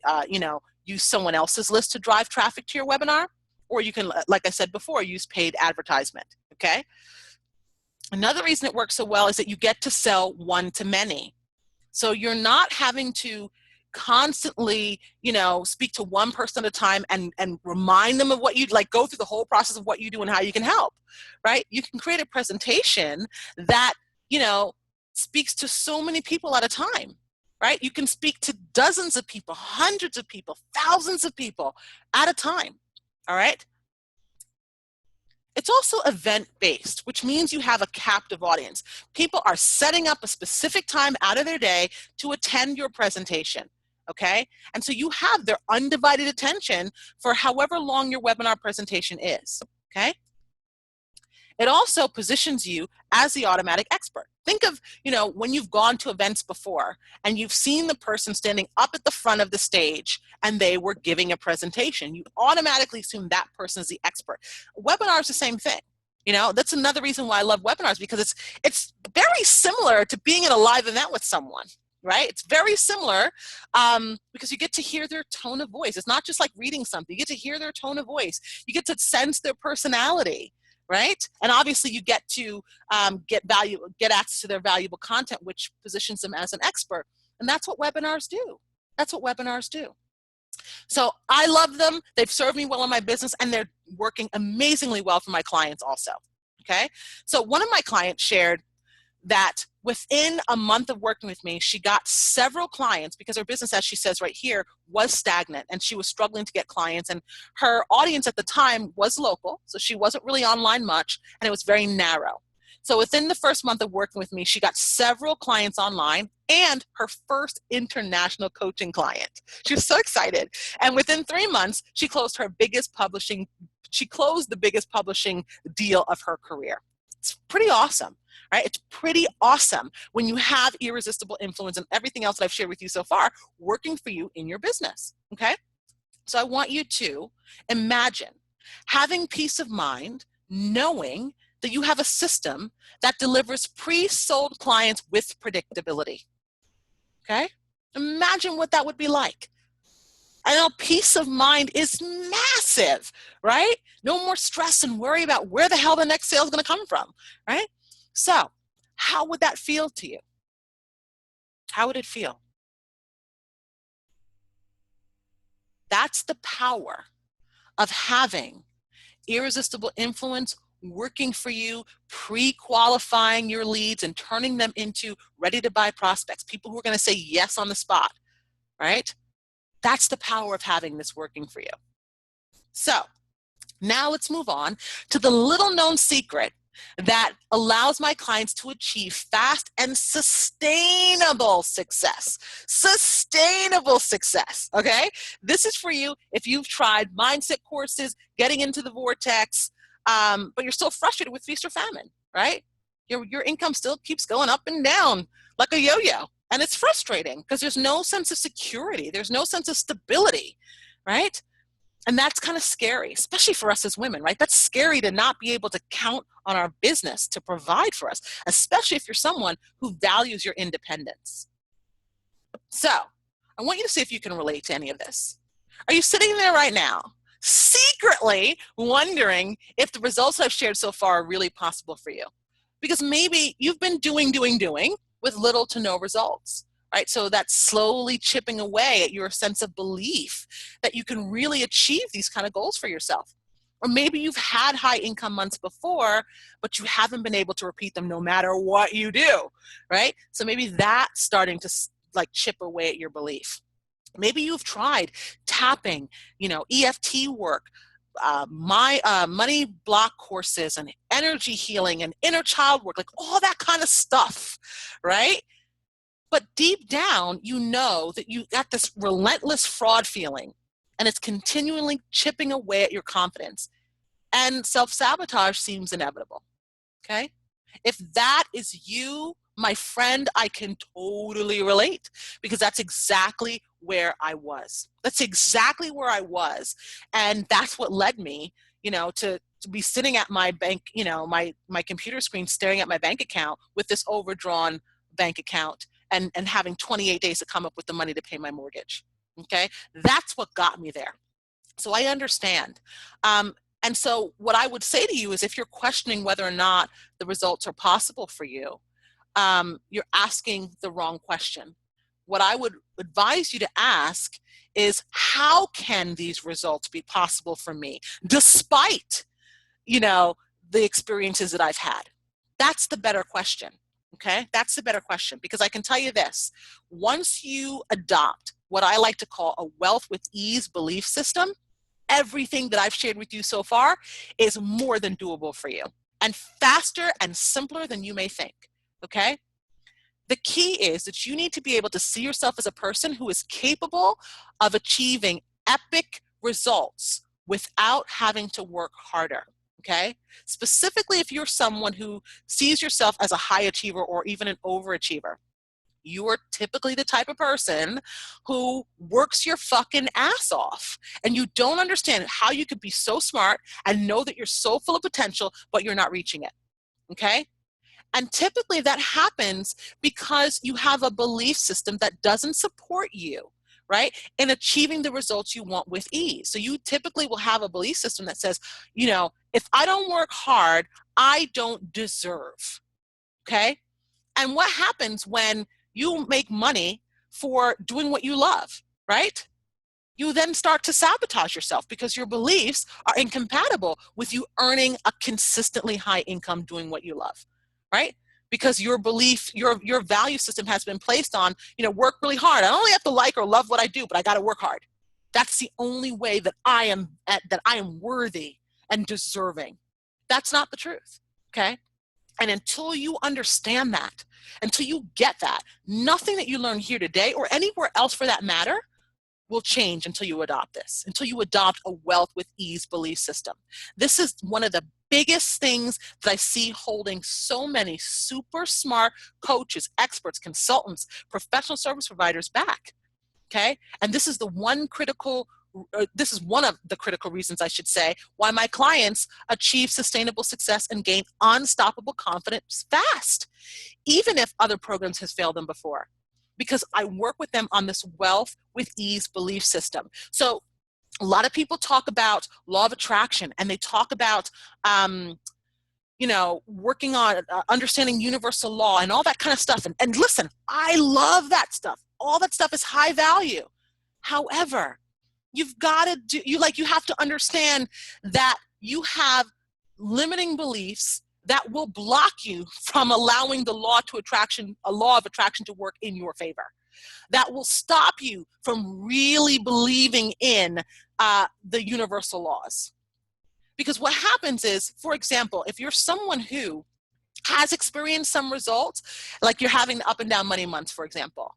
use someone else's list to drive traffic to your webinar, or you can, like I said before, use paid advertisement, okay? Another reason it works so well is that you get to sell one to many. So you're not having to constantly, speak to one person at a time and remind them of what you'd like, go through the whole process of what you do and how you can help, right? You can create a presentation that, speaks to so many people at a time, right? You can speak to dozens of people, hundreds of people, thousands of people at a time, all right? It's also event-based, which means you have a captive audience. People are setting up a specific time out of their day to attend your presentation, okay? And so you have their undivided attention for however long your webinar presentation is, okay? It also positions you as the automatic expert. Think of, when you've gone to events before and you've seen the person standing up at the front of the stage and they were giving a presentation. You automatically assume that person is the expert. Webinars, the same thing. That's another reason why I love webinars, because it's very similar to being at a live event with someone, right? It's very similar because you get to hear their tone of voice. It's not just like reading something. You get to hear their tone of voice. You get to sense their personality, right? And obviously you get to get access to their valuable content, which positions them as an expert. And that's what webinars do. That's what webinars do. So I love them. They've served me well in my business, and they're working amazingly well for my clients also, okay? So one of my clients shared that within a month of working with me, she got several clients because her business, as she says right here, was stagnant and she was struggling to get clients, and her audience at the time was local, so she wasn't really online much, and it was very narrow. So within the first month of working with me, she got several clients online and her first international coaching client. She was so excited. And within 3 months, she closed the biggest publishing deal of her career. It's pretty awesome, right? It's pretty awesome when you have irresistible influence and everything else that I've shared with you so far working for you in your business, okay? So I want you to imagine having peace of mind, knowing that you have a system that delivers pre-sold clients with predictability, okay? Imagine what that would be like. I know peace of mind is massive, right? No more stress and worry about where the hell the next sale is going to come from, right? So how would that feel to you? How would it feel? That's the power of having irresistible influence working for you, pre-qualifying your leads and turning them into ready-to-buy prospects, people who are going to say yes on the spot, right? That's the power of having this working for you. So now let's move on to the little-known secret that allows my clients to achieve fast and sustainable success. Sustainable success, okay? This is for you if you've tried mindset courses, getting into the vortex, but you're still frustrated with feast or famine, right? Your income still keeps going up and down like a yo-yo. And it's frustrating because there's no sense of security. There's no sense of stability, right? And that's kind of scary, especially for us as women, right? That's scary to not be able to count on our business to provide for us, especially if you're someone who values your independence. So I want you to see if you can relate to any of this. Are you sitting there right now, secretly wondering if the results I've shared so far are really possible for you? Because maybe you've been doing with little to no results, right? So that's slowly chipping away at your sense of belief that you can really achieve these kind of goals for yourself. Or maybe you've had high income months before, but you haven't been able to repeat them no matter what you do, right? So maybe that's starting to like chip away at your belief. Maybe you've tried tapping, EFT work, money block courses and energy healing and inner child work, like all that kind of stuff, right? But deep down, you know that you got this relentless fraud feeling and it's continually chipping away at your confidence, and self-sabotage seems inevitable, okay? If that is you, my friend, I can totally relate, because that's exactly where I was. That's exactly where I was. And that's what led me, to be sitting at my bank, my computer screen, staring at my bank account with this overdrawn bank account and having 28 days to come up with the money to pay my mortgage. Okay. That's what got me there. So I understand. And so what I would say to you is if you're questioning whether or not the results are possible for you, you're asking the wrong question. What I would advise you to ask is, how can these results be possible for me despite, the experiences that I've had? That's the better question. Okay, that's the better question, because I can tell you this: once you adopt what I like to call a wealth with ease belief system, everything that I've shared with you so far is more than doable for you, and faster and simpler than you may think. Okay? The key is that you need to be able to see yourself as a person who is capable of achieving epic results without having to work harder. Okay? Specifically, if you're someone who sees yourself as a high achiever or even an overachiever, you are typically the type of person who works your fucking ass off, and you don't understand how you could be so smart and know that you're so full of potential, but you're not reaching it. Okay? And typically that happens because you have a belief system that doesn't support you, right, in achieving the results you want with ease. So you typically will have a belief system that says, if I don't work hard, I don't deserve. Okay? And what happens when you make money for doing what you love, right? You then start to sabotage yourself because your beliefs are incompatible with you earning a consistently high income doing what you love, right? Because your belief, your value system has been placed on, work really hard. I don't only have to like or love what I do, but I got to work hard. That's the only way that I am worthy and deserving. That's not the truth, okay? And until you understand that, until you get that, nothing that you learn here today or anywhere else for that matter will change until you adopt this, until you adopt a wealth with ease belief system. This is one of the biggest things that I see holding so many super smart coaches, experts, consultants, professional service providers back. Okay? And this is one of the critical reasons, I should say, why my clients achieve sustainable success and gain unstoppable confidence fast, even if other programs have failed them before, because I work with them on this wealth with ease belief system. So a lot of people talk about law of attraction, and they talk about, working on understanding universal law and all that kind of stuff. And listen, I love that stuff. All that stuff is high value. However, you've got to you have to understand that you have limiting beliefs that will block you from allowing the law of attraction to work in your favor. That will stop you from really believing in the universal laws. Because what happens is, for example, if you're someone who has experienced some results, like you're having the up and down money months, for example,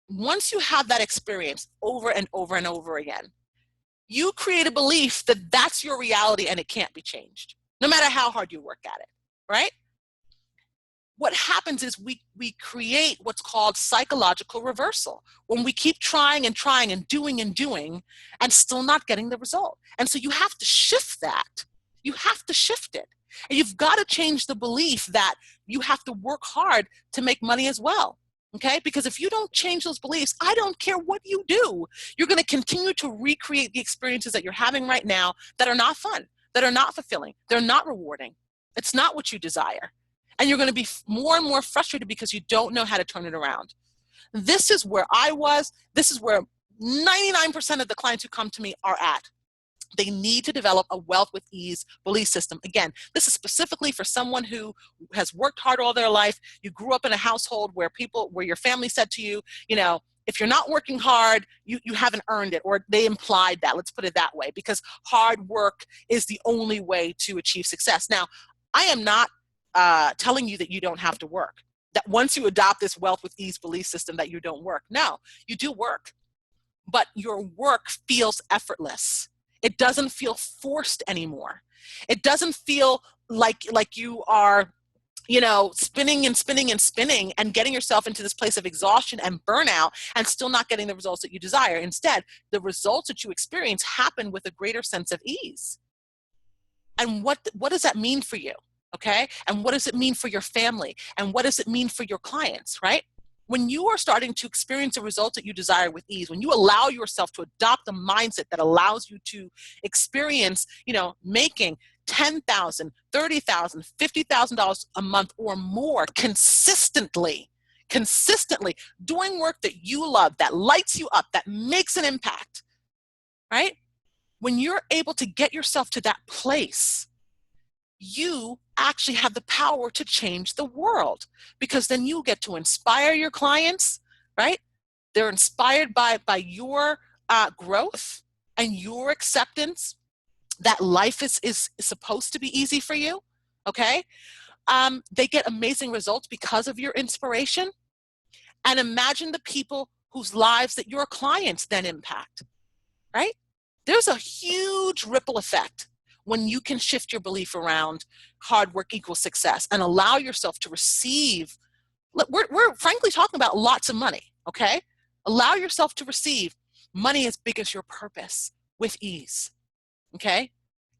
once you have that experience over and over and over again, you create a belief that that's your reality and it can't be changed, no matter how hard you work at it, right? What happens is we create what's called psychological reversal, when we keep trying and trying and doing and still not getting the result. And so you have to shift that. You have to shift it. And you've got to change the belief that you have to work hard to make money as well. Okay? Because if you don't change those beliefs, I don't care what you do, you're going to continue to recreate the experiences that you're having right now that are not fun, that are not fulfilling, they're not rewarding. It's not what you desire. And you're going to be more and more frustrated because you don't know how to turn it around. This is where I was. This is where 99% of the clients who come to me are at. They need to develop a wealth with ease belief system. Again, this is specifically for someone who has worked hard all their life. You grew up in a household where your family said to you, if you're not working hard, you haven't earned it, or they implied that. Let's put it that way, because hard work is the only way to achieve success. Now, I am not telling you that you don't have to work, that once you adopt this wealth with ease belief system that you don't work. No, you do work, but your work feels effortless. It doesn't feel forced anymore. It doesn't feel like you are spinning and spinning and spinning and getting yourself into this place of exhaustion and burnout and still not getting the results that you desire. Instead, the results that you experience happen with a greater sense of ease. And what does that mean for you? Okay? And what does it mean for your family? And what does it mean for your clients, right? When you are starting to experience the results that you desire with ease, when you allow yourself to adopt the mindset that allows you to experience, making $10,000, $30,000, $50,000 a month or more consistently, doing work that you love, that lights you up, that makes an impact, right? When you're able to get yourself to that place, you actually have the power to change the world, because then you get to inspire your clients, right? They're inspired by your growth and your acceptance that life is supposed to be easy for you, okay? They get amazing results because of your inspiration. And imagine the people whose lives that your clients then impact, right? There's a huge ripple effect when you can shift your belief around hard work equals success and allow yourself to receive. We're frankly talking about lots of money, okay? Allow yourself to receive money as big as your purpose with ease, okay?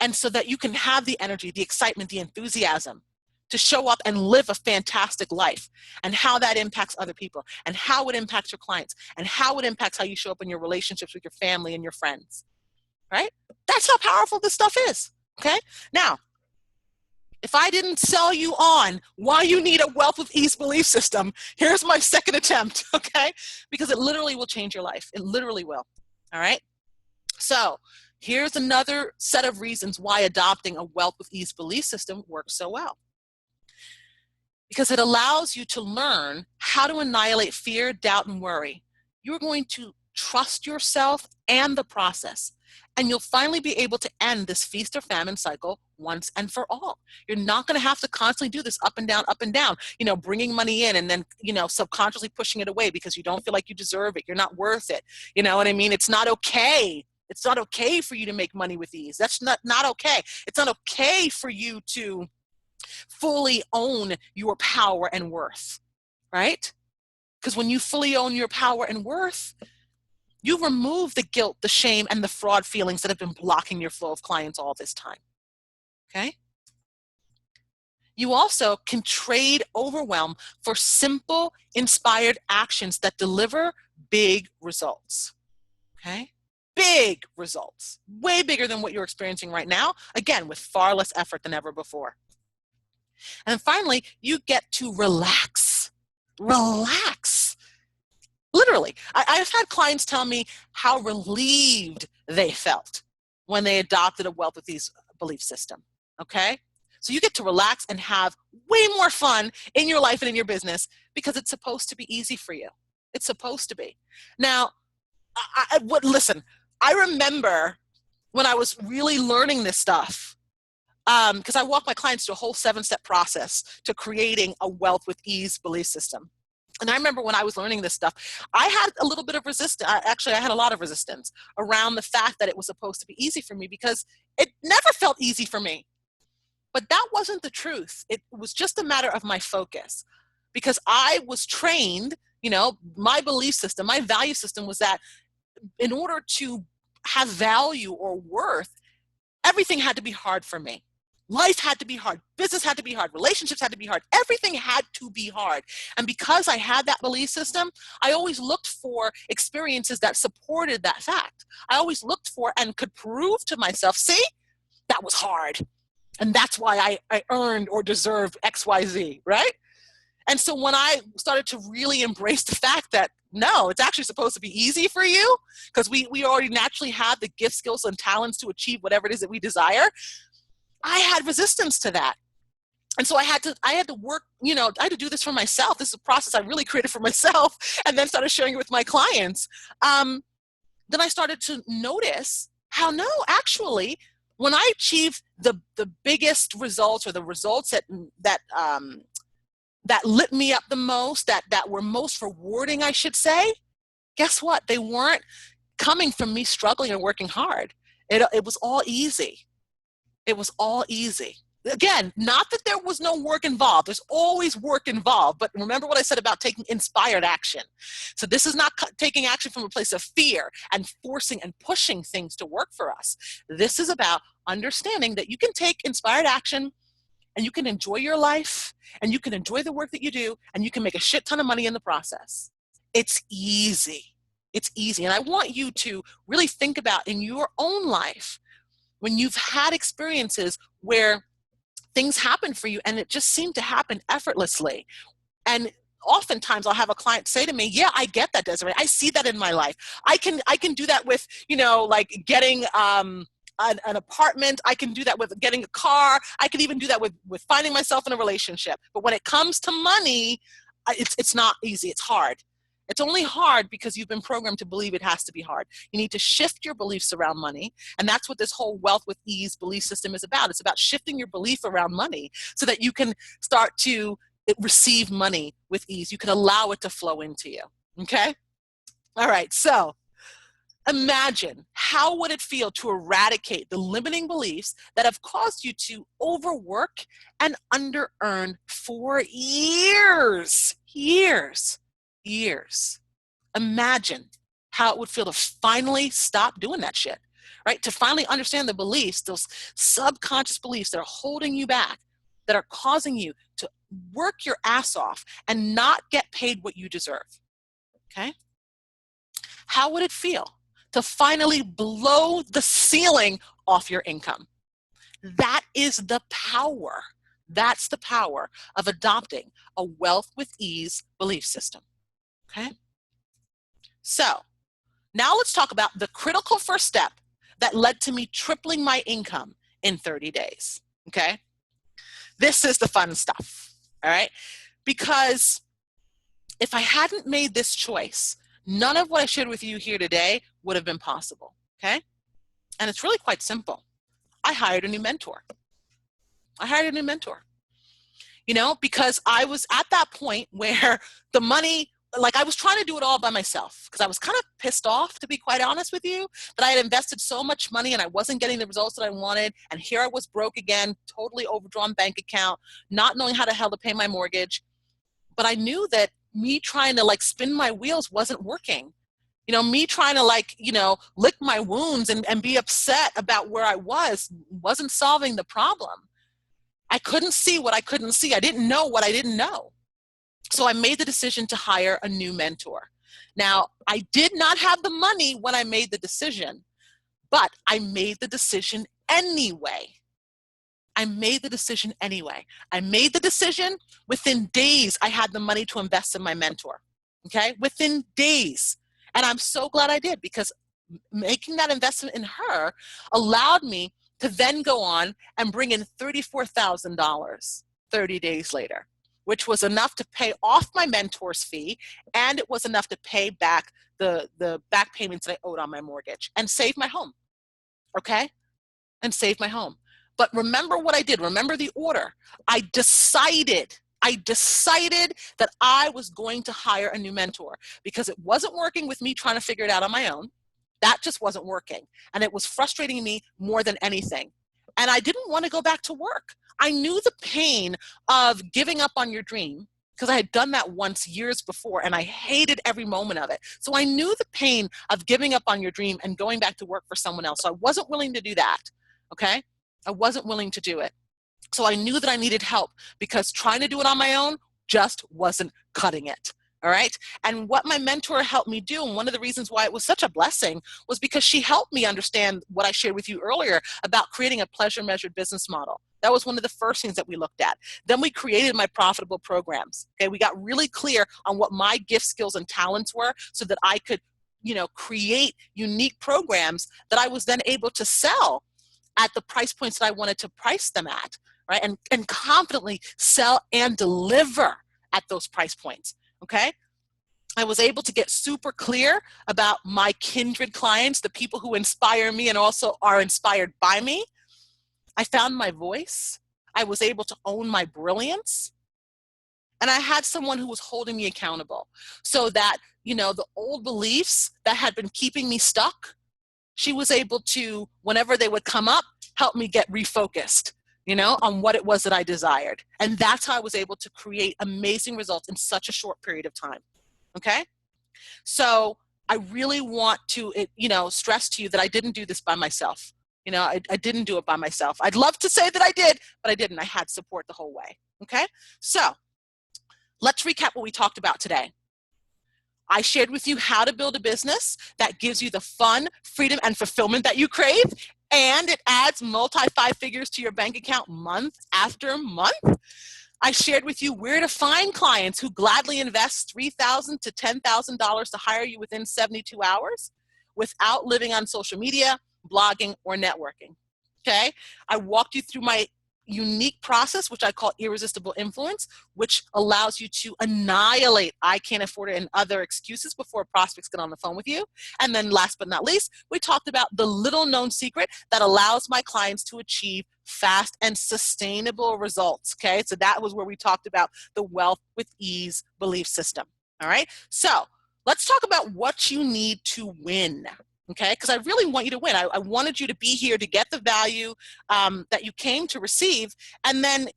And so that you can have the energy, the excitement, the enthusiasm to show up and live a fantastic life, and how that impacts other people, and how it impacts your clients, and how it impacts how you show up in your relationships with your family and your friends. Right? That's how powerful this stuff is, okay? Now, if I didn't sell you on why you need a wealth of ease belief system, here's my second attempt, okay? Because it literally will change your life. It literally will, all right? So here's another set of reasons why adopting a wealth of ease belief system works so well. Because it allows you to learn how to annihilate fear, doubt, and worry. You're going to trust yourself and the process. And you'll finally be able to end this feast or famine cycle once and for all. You're not going to have to constantly do this up and down, bringing money in and then, subconsciously pushing it away because you don't feel like you deserve it. You're not worth it. You know what I mean? It's not okay. It's not okay for you to make money with ease. That's not okay. It's not okay for you to fully own your power and worth, right? Because when you fully own your power and worth, you remove the guilt, the shame, and the fraud feelings that have been blocking your flow of clients all this time, okay? You also can trade overwhelm for simple, inspired actions that deliver big results, okay? Big results, way bigger than what you're experiencing right now, again, with far less effort than ever before. And finally, you get to relax. Relax. Literally, I've had clients tell me how relieved they felt when they adopted a wealth of ease belief system, okay? So you get to relax and have way more fun in your life and in your business because it's supposed to be easy for you. It's supposed to be. Now, listen, I remember when I was really learning this stuff, because I walk my clients through a whole 7-step process to creating a wealth with ease belief system. And I remember when I was learning this stuff, I had a little bit of resistance. Actually, I had a lot of resistance around the fact that it was supposed to be easy for me because it never felt easy for me. But that wasn't the truth. It was just a matter of my focus, because I was trained, my belief system, my value system was that in order to have value or worth, everything had to be hard for me. Life had to be hard. Business had to be hard. Relationships had to be hard. Everything had to be hard. And because I had that belief system, I always looked for experiences that supported that fact. I always looked for and could prove to myself, see, that was hard. And that's why I earned or deserved X, Y, Z, right? And so when I started to really embrace the fact that, no, it's actually supposed to be easy for you because we already naturally have the gifts, skills, and talents to achieve whatever it is that we desire, I had resistance to that. And so I had to work, I had to do this for myself. This is a process I really created for myself and then started sharing it with my clients. Then I started to notice how, no, actually, when I achieved the biggest results, or the results that lit me up the most, that were most rewarding, I should say, guess what? They weren't coming from me struggling and working hard. It was all easy. It was all easy. Again, not that there was no work involved. There's always work involved. But remember what I said about taking inspired action. So this is not taking action from a place of fear and forcing and pushing things to work for us. This is about understanding that you can take inspired action and you can enjoy your life and you can enjoy the work that you do and you can make a shit ton of money in the process. It's easy. It's easy. And I want you to really think about in your own life when you've had experiences where things happen for you and it just seemed to happen effortlessly. And oftentimes I'll have a client say to me, yeah, I get that, Desiree. I see that in my life. I can do that with, like getting an apartment. I can do that with getting a car. I can even do that with finding myself in a relationship. But when it comes to money, it's not easy. It's hard. It's only hard because you've been programmed to believe it has to be hard. You need to shift your beliefs around money. And that's what this whole wealth with ease belief system is about. It's about shifting your belief around money so that you can start to receive money with ease. You can allow it to flow into you. Okay? All right. So imagine how would it feel to eradicate the limiting beliefs that have caused you to overwork and under-earn for years. Imagine how it would feel to finally stop doing that shit, right? To finally understand the beliefs, those subconscious beliefs that are holding you back, that are causing you to work your ass off and not get paid what you deserve, okay? How would it feel to finally blow the ceiling off your income? That is the power. That's the power of adopting a wealth with ease belief system. Okay? So now let's talk about the critical first step that led to me tripling my income in 30 days. Okay? This is the fun stuff. All right? Because if I hadn't made this choice, none of what I shared with you here today would have been possible. Okay? And it's really quite simple. I hired a new mentor. Because I was at that point where the money, like I was trying to do it all by myself because I was kind of pissed off, to be quite honest with you, that I had invested so much money and I wasn't getting the results that I wanted. And here I was broke again, totally overdrawn bank account, not knowing how the hell to pay my mortgage. But I knew that me trying to spin my wheels wasn't working. Me trying to lick my wounds and be upset about where I wasn't solving the problem. I couldn't see what I couldn't see. I didn't know what I didn't know. So I made the decision to hire a new mentor. Now, I did not have the money when I made the decision, but I made the decision anyway. I made the decision within days. I had the money to invest in my mentor. Okay? Within days. And I'm so glad I did because making that investment in her allowed me to then go on and bring in $34,000 30 days later, which was enough to pay off my mentor's fee, and it was enough to pay back the back payments that I owed on my mortgage and save my home, okay? And save my home. But remember what I did. Remember the order. I decided that I was going to hire a new mentor because it wasn't working with me trying to figure it out on my own. That just wasn't working. And it was frustrating me more than anything. And I didn't want to go back to work. I knew the pain of giving up on your dream because I had done that once years before and I hated every moment of it. So I knew the pain of giving up on your dream and going back to work for someone else. So I wasn't willing to do that, okay? I wasn't willing to do it. So I knew that I needed help because trying to do it on my own just wasn't cutting it. All right. And what my mentor helped me do, and one of the reasons why it was such a blessing, was because she helped me understand what I shared with you earlier about creating a pleasure measured business model. That was one of the first things that we looked at. Then we created my profitable programs. Okay. We got really clear on what my gifts, skills, and talents were so that I could, create unique programs that I was then able to sell at the price points that I wanted to price them at, right? And confidently sell and deliver at those price points. Okay, I was able to get super clear about my kindred clients, the people who inspire me and also are inspired by me. I found my voice. I was able to own my brilliance. And I had someone who was holding me accountable so that, the old beliefs that had been keeping me stuck, she was able to, whenever they would come up, help me get refocused. on what it was that I desired. And that's how I was able to create amazing results in such a short period of time. Okay? So I really want to, stress to you that I didn't do this by myself. I didn't do it by myself. I'd love to say that I did, but I didn't. I had support the whole way. Okay? So let's recap what we talked about today. I shared with you how to build a business that gives you the fun, freedom, and fulfillment that you crave, and it adds multi-five figures to your bank account month after month. I shared with you where to find clients who gladly invest $3,000 to $10,000 to hire you within 72 hours without living on social media, blogging, or networking. Okay? I walked you through my unique process, which I call irresistible influence, which allows you to annihilate "I can't afford it" and other excuses before prospects get on the phone with you. And then last but not least, we talked about the little known secret that allows my clients to achieve fast and sustainable results. Okay, so that was where we talked about the wealth with ease belief system. All right, so let's talk about what you need to win. Okay, because I really want you to win. I wanted you to be here to get the value that you came to receive, and then,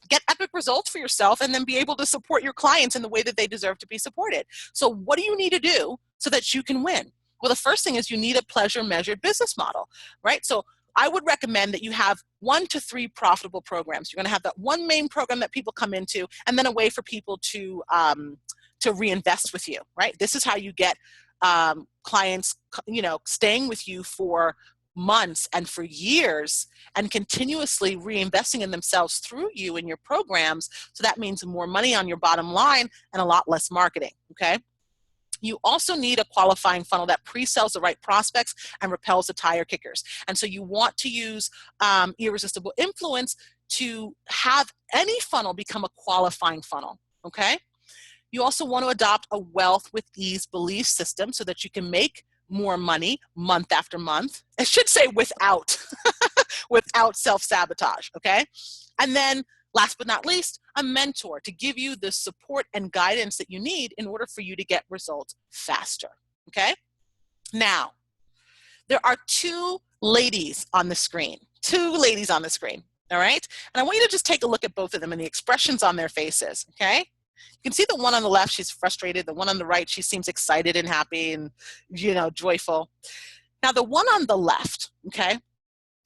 get epic results for yourself, and then be able to support your clients in the way that they deserve to be supported. So what do you need to do so that you can win? Well, the first thing is you need a pleasure measured business model, right? So I would recommend that you have 1 to 3 profitable programs. You're going to have that one main program that people come into, and then a way for people to reinvest with you, right? This is how you get clients, staying with you for months and for years and continuously reinvesting in themselves through you and your programs. So that means more money on your bottom line and a lot less marketing. Okay. You also need a qualifying funnel that pre-sells the right prospects and repels the tire kickers. And so you want to use irresistible influence to have any funnel become a qualifying funnel. Okay. You also want to adopt a wealth with ease belief system so that you can make more money month after month. I should say without self-sabotage, okay? And then last but not least, a mentor to give you the support and guidance that you need in order for you to get results faster, okay? Now, there are 2 ladies on the screen, all right? And I want you to just take a look at both of them and the expressions on their faces, okay? You can see the one on the left, she's frustrated. The one on the right, she seems excited and happy and, joyful. Now, the one on the left, okay,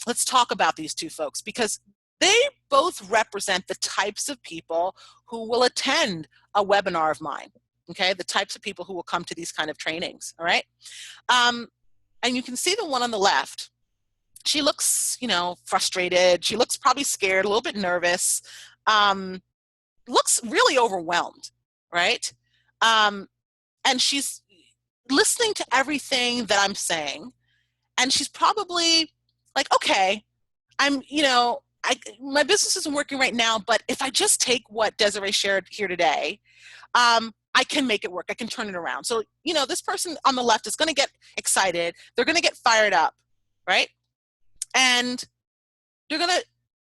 let's talk about these 2 folks because they both represent the types of people who will attend a webinar of mine, okay, the types of people who will come to these kind of trainings, all right? And you can see the one on the left. She looks, frustrated. She looks probably scared, a little bit nervous. Looks really overwhelmed, right? And she's listening to everything that I'm saying, and she's probably like, okay, my business isn't working right now, but if I just take what Desiree shared here today, I can make it work. I can turn it around. So, this person on the left is going to get excited. They're going to get fired up, right? And they're going to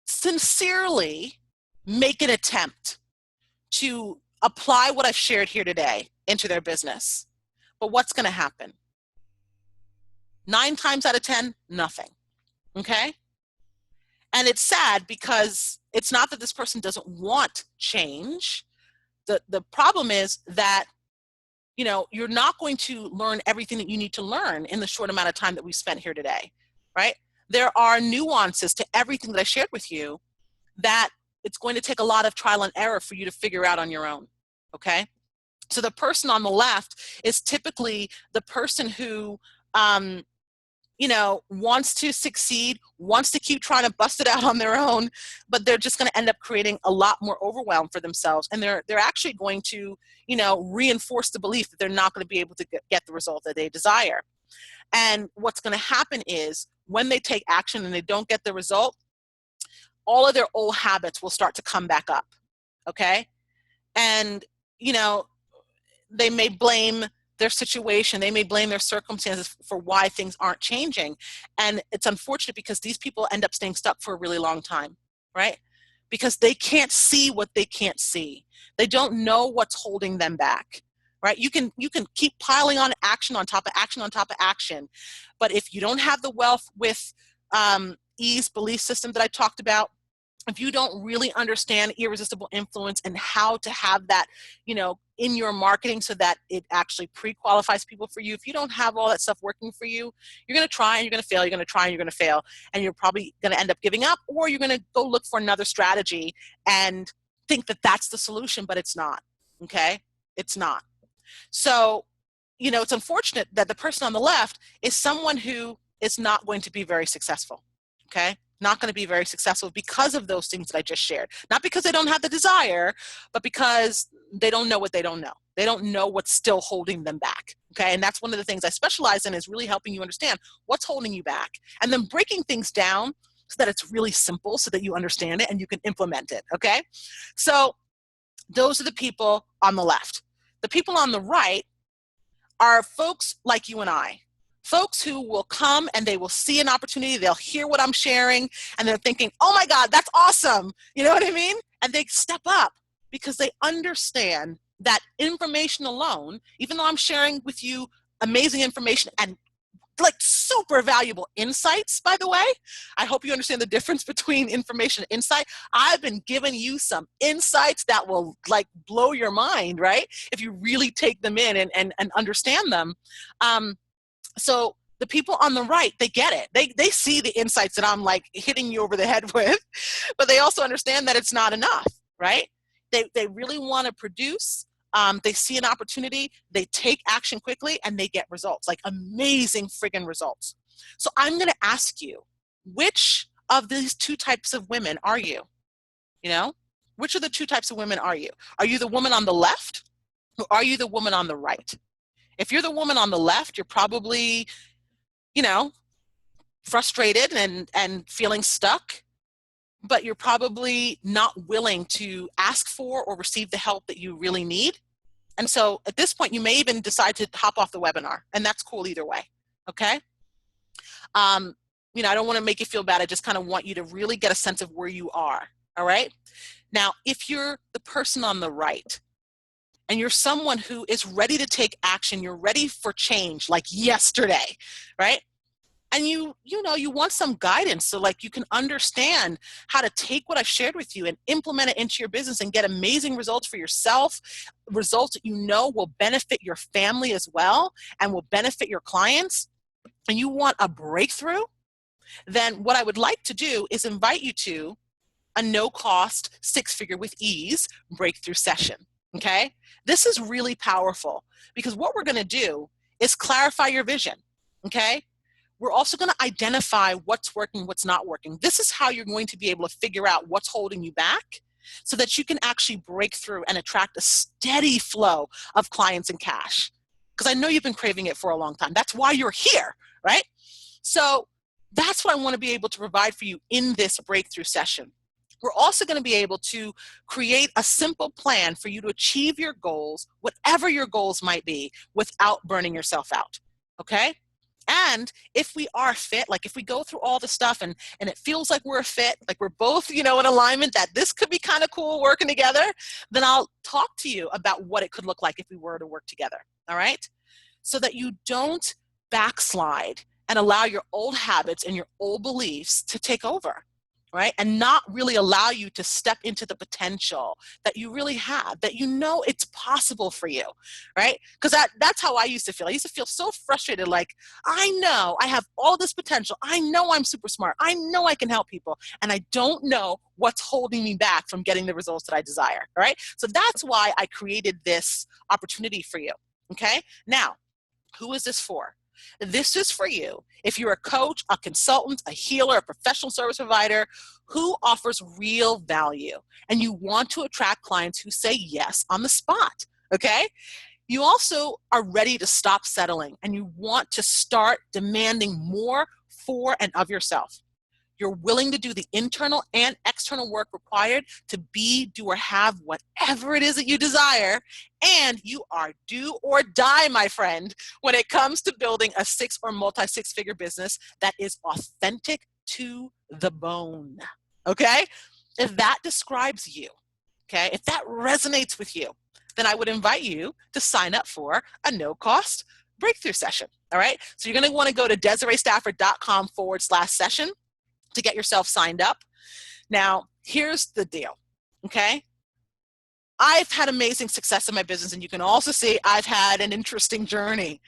sincerely make an attempt to apply what I've shared here today into their business. But what's going to happen? 9 times out of 10, nothing. Okay? And it's sad because it's not that this person doesn't want change. The problem is that, you're not going to learn everything that you need to learn in the short amount of time that we spent here today, right? There are nuances to everything that I shared with you that it's going to take a lot of trial and error for you to figure out on your own, okay? So the person on the left is typically the person who, wants to succeed, wants to keep trying to bust it out on their own, but they're just going to end up creating a lot more overwhelm for themselves. And they're actually going to, reinforce the belief that they're not going to be able to get the result that they desire. And what's going to happen is when they take action and they don't get the result, all of their old habits will start to come back up, okay? And, they may blame their situation, they may blame their circumstances for why things aren't changing. And it's unfortunate because these people end up staying stuck for a really long time, right? Because they can't see what they can't see. They don't know what's holding them back, right? You can keep piling on action on top of action on top of action. But if you don't have the wealth with ease belief system that I talked about, if you don't really understand irresistible influence and how to have that, in your marketing so that it actually pre-qualifies people for you, if you don't have all that stuff working for you, you're going to try and you're going to fail, you're going to try and you're going to fail, and you're probably going to end up giving up, or you're going to go look for another strategy and think that that's the solution, but it's not, okay? It's not. So, it's unfortunate that the person on the left is someone who is not going to be very successful, okay? Not going to be very successful because of those things that I just shared. Not because they don't have the desire, but because they don't know what they don't know. They don't know what's still holding them back, okay? And that's one of the things I specialize in, is really helping you understand what's holding you back, and then breaking things down so that it's really simple, so that you understand it and you can implement it, okay? So those are the people on the left. The people on the right are folks like you and I. Folks who will come and they will see an opportunity, they'll hear what I'm sharing, and they're thinking, oh my God, that's awesome. You know what I mean? And they step up because they understand that information alone, even though I'm sharing with you amazing information and like super valuable insights, by the way, I hope you understand the difference between information and insight. I've been giving you some insights that will like blow your mind, right? If you really take them in and understand them. So the people on the right, they get it. They see the insights that I'm like hitting you over the head with, but they also understand that it's not enough, right? They really want to produce. They see an opportunity, they take action quickly, and they get results, like amazing friggin' results. So I'm going to ask you, which of these two types of women are you? Which of the two types of women are you? Are you the woman on the left, or are you the woman on the right? If you're the woman on the left, you're probably, frustrated and feeling stuck, but you're probably not willing to ask for or receive the help that you really need. And so at this point, you may even decide to hop off the webinar, and that's cool either way, okay? I don't want to make you feel bad. I just kind of want you to really get a sense of where you are, all right? Now, if you're the person on the right, and you're someone who is ready to take action, you're ready for change like yesterday, right? And you want some guidance so like you can understand how to take what I've shared with you and implement it into your business and get amazing results for yourself, results that will benefit your family as well and will benefit your clients, and you want a breakthrough, then what I would like to do is invite you to a no-cost 6-figure with ease breakthrough session. Okay, this is really powerful because what we're going to do is clarify your vision. Okay, we're also going to identify what's working, what's not working. This is how you're going to be able to figure out what's holding you back so that you can actually break through and attract a steady flow of clients and cash. Because I know you've been craving it for a long time. That's why you're here, right? So that's what I want to be able to provide for you in this breakthrough session. We're also going to be able to create a simple plan for you to achieve your goals, whatever your goals might be, without burning yourself out, okay? And if we are fit, like if we go through all the stuff and it feels like we're a fit, like we're both, in alignment, that this could be kind of cool working together, then I'll talk to you about what it could look like if we were to work together, all right? So that you don't backslide and allow your old habits and your old beliefs to take over. Right? And not really allow you to step into the potential that you really have, that it's possible for you, right? Because that's how I used to feel. I used to feel so frustrated, like, I know I have all this potential. I know I'm super smart. I know I can help people. And I don't know what's holding me back from getting the results that I desire, right? So that's why I created this opportunity for you, okay? Now, who is this for? This is for you if you're a coach, a consultant, a healer, a professional service provider who offers real value and you want to attract clients who say yes on the spot, okay? You also are ready to stop settling and you want to start demanding more for and of yourself. You're willing to do the internal and external work required to be, do, or have whatever it is that you desire. And you are do or die, my friend, when it comes to building a 6 or multi-6-figure business that is authentic to the bone. Okay? If that describes you, okay, if that resonates with you, then I would invite you to sign up for a no-cost breakthrough session. All right? So you're going to want to go to DesireeStafford.com/session. to get yourself signed up. Now, here's the deal, okay? I've had amazing success in my business, and you can also see I've had an interesting journey.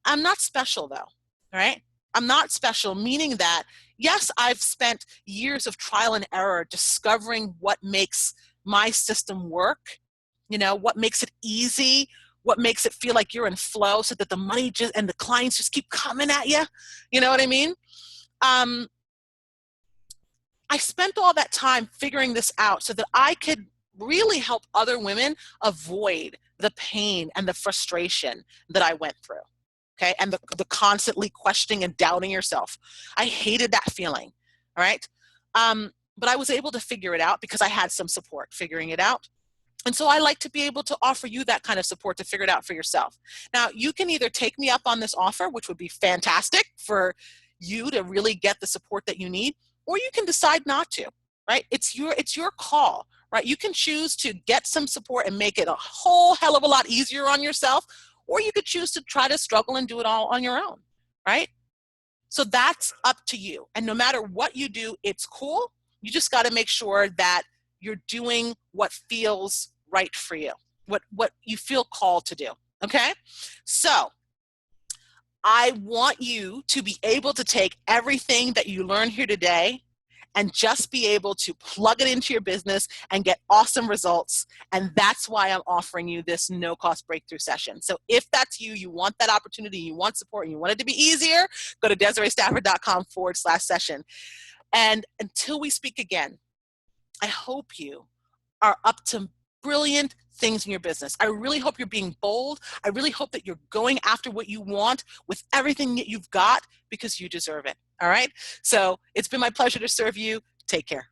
I'm not special, though, all right? I'm not special, meaning that, yes, I've spent years of trial and error discovering what makes my system work, what makes it easy, what makes it feel like you're in flow so that the money and the clients just keep coming at you. You know what I mean? I spent all that time figuring this out so that I could really help other women avoid the pain and the frustration that I went through. Okay. And the constantly questioning and doubting yourself. I hated that feeling. All right. But I was able to figure it out because I had some support figuring it out. And so I like to be able to offer you that kind of support to figure it out for yourself. Now, you can either take me up on this offer, which would be fantastic for you to really get the support that you need, or you can decide not to, right? It's your call, right? You can choose to get some support and make it a whole hell of a lot easier on yourself, or you could choose to try to struggle and do it all on your own, right? So that's up to you. And no matter what you do, it's cool. You just got to make sure that you're doing what feels right for you, what you feel called to do, okay? So I want you to be able to take everything that you learned here today and just be able to plug it into your business and get awesome results. And that's why I'm offering you this no-cost breakthrough session. So if that's you, you want that opportunity, you want support, and you want it to be easier, go to DesireeStafford.com/session. And until we speak again, I hope you are up to brilliant things in your business. I really hope you're being bold. I really hope that you're going after what you want with everything that you've got because you deserve it. All right? So it's been my pleasure to serve you. Take care.